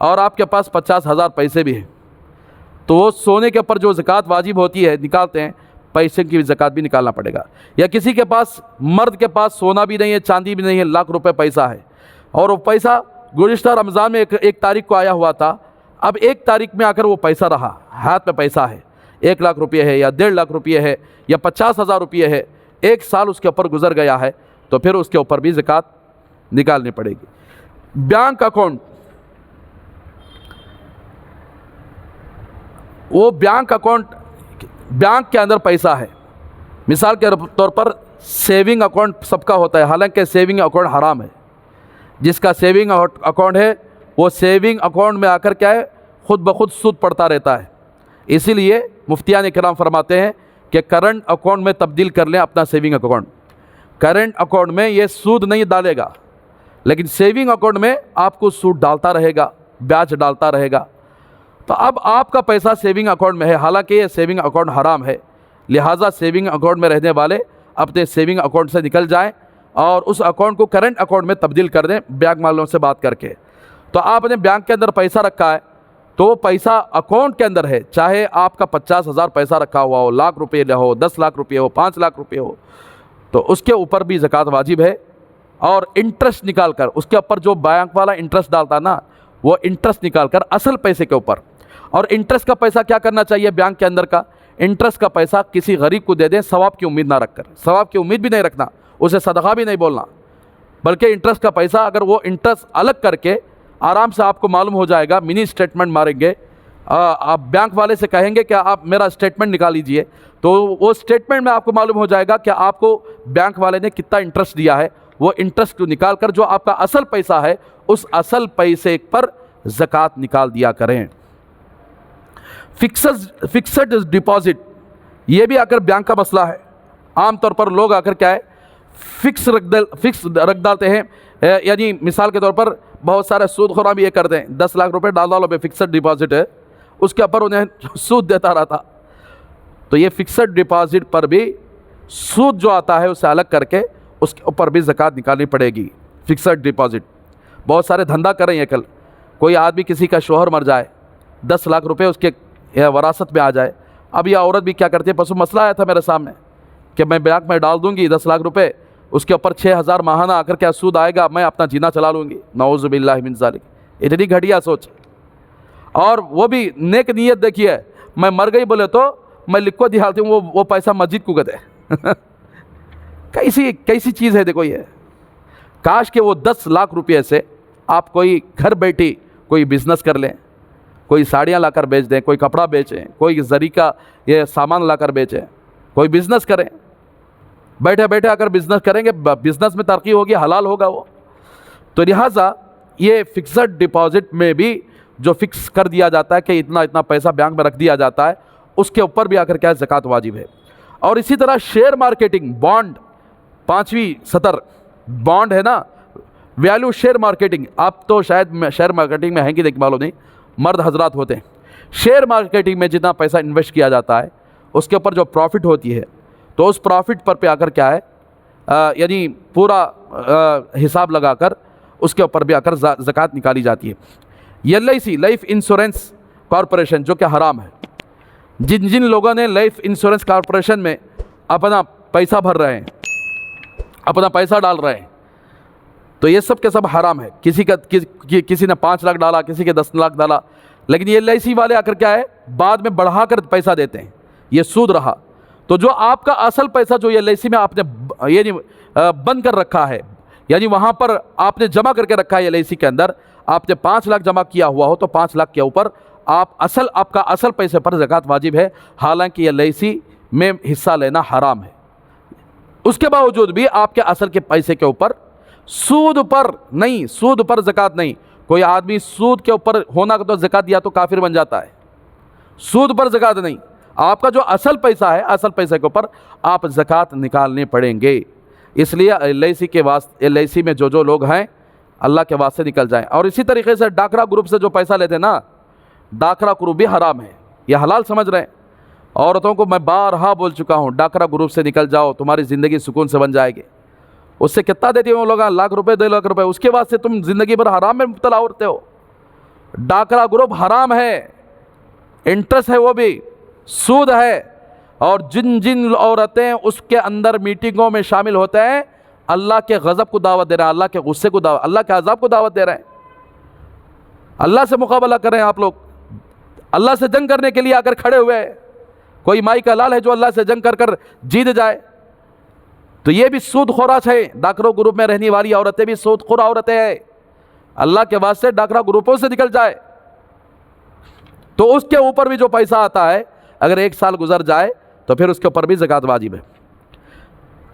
اور آپ کے پاس 50,000 پیسے بھی ہیں، تو وہ سونے کے اوپر جو زکوٰۃ واجب ہوتی ہے نکالتے ہیں، پیسے کی زکوٰۃ بھی نکالنا پڑے گا۔ یا کسی کے پاس مرد کے پاس سونا بھی نہیں ہے، چاندی بھی نہیں ہے، لاکھ روپے پیسہ ہے، اور وہ پیسہ گزشتہ رمضان میں ایک تاریخ کو آیا ہوا تھا، اب 1 تاریخ میں آ کر وہ پیسہ رہا، ہاتھ میں پیسہ ہے، 1 لاکھ روپے ہے یا 1.5 لاکھ روپے ہے یا 50,000 روپے ہے، 1 سال اس کے اوپر گزر گیا ہے، تو پھر اس کے اوپر بھی زکوٰۃ نکالنی پڑے گی۔ بینک اکاؤنٹ، وہ بینک اکاؤنٹ، بینک کے اندر پیسہ ہے، مثال کے طور پر سیونگ اکاؤنٹ سب کا ہوتا ہے، حالانکہ سیونگ اکاؤنٹ حرام ہے۔ جس کا سیونگ اکاؤنٹ ہے وہ سیونگ اکاؤنٹ میں آ کر کیا ہے، خود بخود سود پڑتا رہتا ہے۔ اسی لیے مفتیان کرام فرماتے ہیں کہ کرنٹ اکاؤنٹ میں تبدیل کر لیں اپنا سیونگ اکاؤنٹ، کرنٹ اکاؤنٹ میں یہ سود نہیں ڈالے گا، لیکن سیونگ اکاؤنٹ میں آپ کو سود ڈالتا رہے گا، بیاج ڈالتا رہے گا۔ تو اب آپ کا پیسہ سیونگ اکاؤنٹ میں ہے، حالانکہ یہ سیونگ اکاؤنٹ حرام ہے، لہٰذا سیونگ اکاؤنٹ میں رہنے والے اپنے سیونگ اکاؤنٹ سے نکل جائیں اور اس اکاؤنٹ کو کرنٹ اکاؤنٹ میں تبدیل کر دیں بینک والوں سے بات کر کے۔ تو آپ نے بینک کے اندر پیسہ رکھا ہے تو وہ پیسہ اکاؤنٹ کے اندر ہے، چاہے آپ کا 50,000 پیسہ رکھا ہوا ہو، لاکھ روپے ہو، 10 لاکھ روپے ہو، 5 لاکھ روپے ہو، تو اس کے اوپر بھی زکوٰۃ واجب ہے۔ اور انٹرسٹ نکال کر اس کے اوپر جو بینک والا انٹرسٹ ڈالتا نا، وہ انٹرسٹ نکال کر اصل پیسے کے اوپر، اور انٹرسٹ کا پیسہ کیا کرنا چاہیے بینک کے اندر کا، انٹرسٹ کا پیسہ کسی غریب کو دے دیں، ثواب کی امید نہ رکھ کر، ثواب کی امید بھی نہیں رکھنا، اسے صدقہ بھی نہیں بولنا، بلکہ انٹرسٹ کا پیسہ اگر وہ انٹرسٹ الگ کر کے آرام سے آپ کو معلوم ہو جائے گا، منی اسٹیٹمنٹ ماریں گے، آپ بینک والے سے کہیں گے کہ آپ میرا اسٹیٹمنٹ نکال لیجئے، تو وہ اسٹیٹمنٹ میں آپ کو معلوم ہو جائے گا کہ آپ کو بینک والے نے کتنا انٹرسٹ دیا ہے۔ وہ انٹرسٹ کو نکال کر جو آپ کا اصل پیسہ ہے اس اصل پیسے پر زکوٰۃ نکال دیا کریں۔ فکسڈ ڈپازٹ، یہ بھی آ کر بینک کا مسئلہ ہے۔ عام طور پر لوگ آ کر کیا ہے فکس رکھ ڈالتے ہیں، یعنی مثال کے طور پر بہت سارے سود خوراں بھی یہ کرتے ہیں، 10 لاکھ روپے ڈال ڈالو پہ فکسڈ ڈپازٹ ہے، اس کے اوپر انہیں سود دیتا رہتا۔ تو یہ فکسڈ ڈپازٹ پر بھی سود جو آتا ہے اسے الگ کر کے اس کے اوپر بھی زکوٰۃ نکالنی پڑے گی۔ فکسڈ ڈپازٹ بہت سارے دھندا کر رہے ہیں، کل کوئی آدمی کسی کا شوہر مر جائے، 10 لاکھ روپے اس کے وراثت میں آ جائے، اب یہ عورت بھی کیا کرتی ہے، پرسوں مسئلہ آیا تھا میرے سامنے کہ میں بینک میں ڈال دوں گی 10 لاکھ روپے، اس کے اوپر 6,000 ماہانہ آ کر کیا سود آئے گا، میں اپنا جینا چلا لوں گی، نعوذ باللہ من ذالک۔ اتنی گھٹیا سوچ، اور وہ بھی نیک نیت دیکھیے، میں مر گئی بولے تو میں لکھو دہالتی ہوں، وہ پیسہ مسجد کو گدے کیسی چیز ہے دیکھو یہ۔ کاش کہ وہ 10 لاکھ روپے سے آپ کوئی گھر بیٹھی کوئی بزنس کر لیں، کوئی ساڑیاں لا کر بیچ دیں، کوئی کپڑا بیچیں، کوئی زری کا یہ سامان لا کر بیچیں، کوئی بزنس کریں، بیٹھے بیٹھے اگر بزنس کریں گے بزنس میں ترقی ہوگی، حلال ہوگا وہ۔ تو لہٰذا یہ فکسڈ ڈپازٹ میں بھی جو فکس کر دیا جاتا ہے کہ اتنا اتنا پیسہ بینک میں رکھ دیا جاتا ہے، اس کے اوپر بھی آ کر کیا زکوٰۃ واجب ہے۔ اور اسی طرح شیئر مارکیٹنگ، بانڈ، 5ویں سطر بانڈ ہے نا، ویلیو شیئر مارکیٹنگ، آپ تو شاید شیئر مارکیٹنگ میں ہیں کہ نہیں معلوم نہیں، مرد حضرات ہوتے ہیں۔ شیئر مارکیٹنگ میں جتنا پیسہ انویسٹ کیا جاتا ہے اس کے اوپر جو پروفٹ ہوتی ہے، تو اس پروفٹ پر پہ آ کر کیا ہے یعنی پورا حساب لگا کر اس کے اوپر بھی آ کر زکوٰۃ نکالی جاتی ہے۔ LIC لائف انشورنس کارپوریشن جو کہ حرام ہے، جن لوگوں نے لائف انشورنس کارپوریشن میں اپنا پیسہ بھر رہے ہیں، اپنا پیسہ ڈال رہے ہیں، تو یہ سب کے سب حرام ہے۔ کسی نے 5 لاکھ ڈالا، کسی کے 10 لاکھ ڈالا، لیکن یہ LIC والے آ کر کیا ہے بعد میں بڑھا کر پیسہ دیتے ہیں، یہ سود رہا۔ تو جو آپ کا اصل پیسہ جو LIC میں آپ نے یعنی بند کر رکھا ہے، یعنی وہاں پر آپ نے جمع کر کے رکھا ہے LIC کے اندر، آپ نے 5 لاکھ جمع کیا ہوا ہو تو 5 لاکھ کے اوپر آپ کا اصل پیسے پر زکوٰۃ واجب ہے، حالانکہ LIC میں حصہ لینا حرام ہے۔ اس کے باوجود بھی آپ کے اصل کے پیسے کے اوپر سود پر نہیں، سود پر زکوٰۃ نہیں۔ کوئی آدمی سود کے اوپر ہونا تو زکوٰۃ دیا تو کافر بن جاتا ہے، سود پر زکوٰۃ نہیں، آپ کا جو اصل پیسہ ہے اصل پیسے کے اوپر آپ زکوٰۃ نکالنے پڑیں گے۔ اس لیے LIC میں جو لوگ ہیں اللہ کے واسطے نکل جائیں۔ اور اسی طریقے سے ڈاکرا گروپ سے جو پیسہ لیتے ہیں نا، ڈاکرا گروپ بھی حرام ہے، یہ حلال سمجھ رہے ہیں۔ عورتوں کو میں بارہا بول چکا ہوں، ڈاکرا گروپ سے نکل جاؤ، تمہاری زندگی سکون سے بن جائے گی۔ اس سے کتنا دیتی ہیں وہ لوگ، لاکھ روپے 2 لاکھ روپے، اس کے بعد سے تم زندگی بھر حرام میں مبتلا ہوتے ہو۔ ڈاکرا گروپ حرام ہے، انٹرسٹ ہے، وہ بھی سود ہے۔ اور جن عورتیں اس کے اندر میٹنگوں میں شامل ہوتے ہیں، اللہ کے غضب کو دعوت دے رہے ہیں، اللہ کے غصے کو دعوت، اللہ کے عذاب کو دعوت دے رہے ہیں۔ اللہ سے مقابلہ کر رہے ہیں آپ لوگ، اللہ سے جنگ کرنے کے لیے آ کر کھڑے ہوئے ہیں۔ کوئی مائی کا لال ہے جو اللہ سے جنگ کر کر جیت جائے؟ تو یہ بھی سود خوراش ہے۔ ڈاکروں گروپ میں رہنے والی عورتیں بھی سود خور عورتیں ہیں، اللہ کے واسطے ڈاکرا گروپوں سے نکل جائے تو اس کے اوپر بھی جو پیسہ آتا ہے اگر 1 سال گزر جائے تو پھر اس کے اوپر بھی زکوٰۃ واجب ہے۔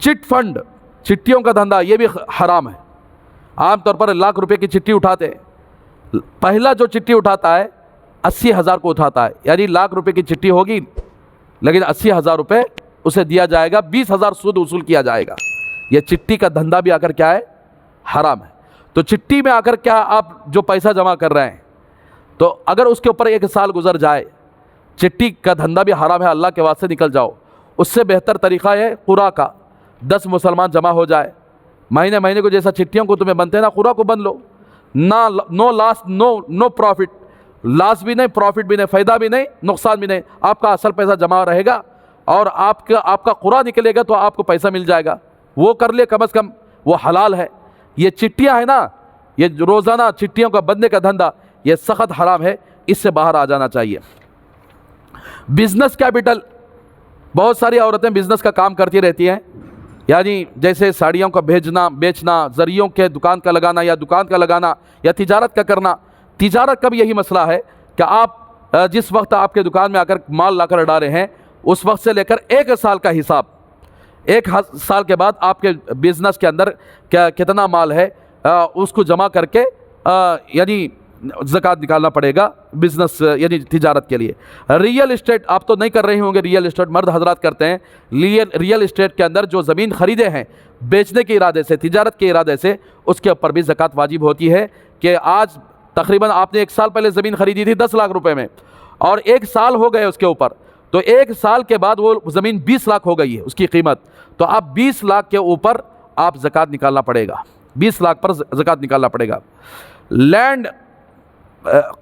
چٹ فنڈ، چٹھیوں کا دھندا، یہ بھی حرام ہے۔ عام طور پر لاکھ روپے کی چٹھی اٹھاتے ہیں، پہلا جو چٹھی اٹھاتا ہے 80,000 کو اٹھاتا ہے، یعنی لاکھ روپے کی چٹھی ہوگی لیکن 80,000 روپے اسے دیا جائے گا، 20,000 سود وصول کیا جائے گا۔ یہ چٹھی کا دھندا بھی آ کر کیا ہے حرام ہے۔ تو چٹھی میں آ کر کیا آپ جو پیسہ جمع کر رہے ہیں، تو اگر اس کے اوپر 1 سال گزر جائے، چٹھی کا دھندا بھی حرام ہے، اللہ کے واسطے نکل جاؤ۔ اس سے بہتر طریقہ ہے قرا کا، 10 مسلمان جمع ہو جائے، مہینے مہینے کو جیسا چٹھیوں کو تمہیں بنتے ہیں نا، قرا کو بن لو، نو لاس نو پروفٹ، لاس بھی نہیں، پروفٹ بھی نہیں، فائدہ بھی نہیں، نقصان بھی نہیں، آپ کا اصل پیسہ جمع رہے گا اور آپ کا قرا نکلے گا تو آپ کو پیسہ مل جائے گا، وہ کر لے کم از کم، وہ حلال ہے۔ یہ چٹھیاں ہیں نا، یہ روزانہ چٹھیوں کا بننے کا دھندا، یہ سخت حرام ہے، اس سے باہر آ جانا چاہیے۔ بزنس کیپٹل، بہت ساری عورتیں بزنس کا کام کرتی رہتی ہیں، یعنی جیسے ساڑیوں کا بیچنا، زریوں کے دکان کا لگانا یا دکان کا لگانا یا تجارت کا کرنا۔ تجارت کا بھی یہی مسئلہ ہے کہ آپ جس وقت آپ کے دکان میں آ کر مال لا کر ڈالے ہیں، اس وقت سے لے کر 1 سال کا حساب، 1 سال کے بعد آپ کے بزنس کے اندر کتنا مال ہے اس کو جمع کر کے یعنی زکوٰۃ نکالنا پڑے گا بزنس یعنی تجارت کے لیے۔ ریئل اسٹیٹ آپ تو نہیں کر رہے ہوں گے، ریئل اسٹیٹ مرد حضرات کرتے ہیں۔ ریئل اسٹیٹ کے اندر جو زمین خریدے ہیں بیچنے کے ارادے سے، تجارت کے ارادے سے، اس کے اوپر بھی زکوٰۃ واجب ہوتی ہے کہ آج تقریباً آپ نے 1 سال پہلے زمین خریدی تھی 10 لاکھ روپے میں، اور 1 سال ہو گئے اس کے اوپر، تو 1 سال کے بعد وہ زمین 20 لاکھ ہو گئی ہے اس کی قیمت، تو آپ 20 لاکھ کے اوپر آپ زکوٰۃ نکالنا پڑے گا، 20 لاکھ پر زکوٰۃ نکالنا پڑے گا۔ لینڈ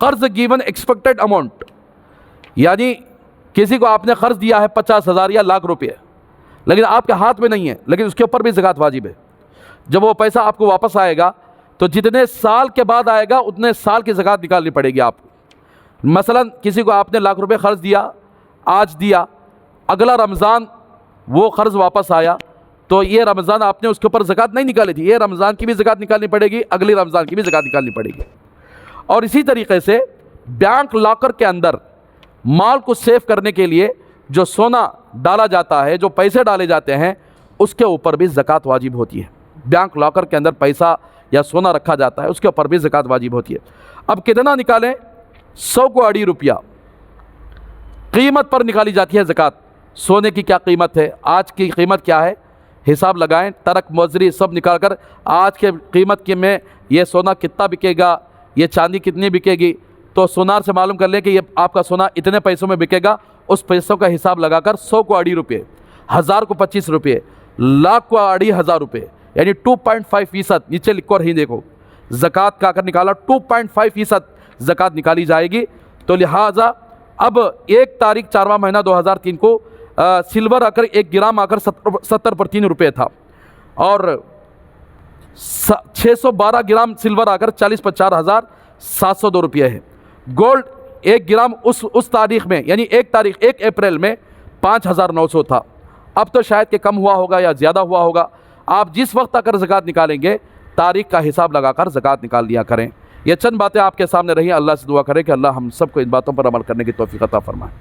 قرض گیون ایکسپیکٹڈ اماؤنٹ، یعنی کسی کو آپ نے قرض دیا ہے 50,000 یا لاکھ روپے، لیکن آپ کے ہاتھ میں نہیں ہے، لیکن اس کے اوپر بھی زکوٰۃ واجب ہے۔ جب وہ پیسہ آپ کو واپس آئے گا تو جتنے سال کے بعد آئے گا اتنے سال کی زکوٰۃ نکالنی پڑے گی آپ کو۔ مثلا کسی کو آپ نے لاکھ روپے قرض دیا، آج دیا، اگلا رمضان وہ قرض واپس آیا، تو یہ رمضان آپ نے اس کے اوپر زکوٰۃ نہیں نکالی تھی، یہ رمضان کی بھی زکوٰۃ نکالنی پڑے گی، اگلی رمضان کی بھی زکوٰۃ نکالنی پڑے گی۔ اور اسی طریقے سے بینک لاکر کے اندر مال کو سیو کرنے کے لیے جو سونا ڈالا جاتا ہے، جو پیسے ڈالے جاتے ہیں، اس کے اوپر بھی زکوٰۃ واجب ہوتی ہے۔ بینک لاکر کے اندر پیسہ یا سونا رکھا جاتا ہے، اس کے اوپر بھی زکوٰۃ واجب ہوتی ہے۔ اب کتنا نکالیں؟ 100 کو اڑی روپیہ قیمت پر نکالی جاتی ہے زکوٰۃ۔ سونے کی کیا قیمت ہے، آج کی قیمت کیا ہے، حساب لگائیں، ترک موزری سب نکال کر آج کے قیمت کے میں یہ سونا کتنا بکے گا، یہ چاندی کتنی بکے گی، تو سونار سے معلوم کر لیں کہ یہ آپ کا سونا اتنے پیسوں میں بکے گا، اس پیسوں کا حساب لگا کر 100 کو اڑی روپے، 1000 کو 25 روپے، لاکھ کو اڑی 1000 روپے، یعنی 2.5%، نیچے لکھو اور ہی دیکھو، زکوٰۃ کا اگر نکالا 2.5% زکوٰۃ نکالی جائے گی۔ تو لہٰذا اب 1 تاریخ 4واں مہینہ 2003 کو سلور آ کر 1 گرام آ کر 70 پر 3 روپے تھا، اور 612 گرام سلور آ کر 40 پر 4,702 روپے ہے۔ گولڈ 1 گرام اس تاریخ میں یعنی 1 اپریل میں 5,900 تھا، اب تو شاید کہ کم ہوا ہوگا یا زیادہ ہوا ہوگا۔ آپ جس وقت آ کر زکوٰۃ نکالیں گے تاریخ کا حساب لگا کر زکوٰۃ نکال لیا کریں۔ یہ چند باتیں آپ کے سامنے رہی، اللہ سے دعا کریں کہ اللہ ہم سب کو ان باتوں پر عمل کرنے کی توفیق عطا فرمائے۔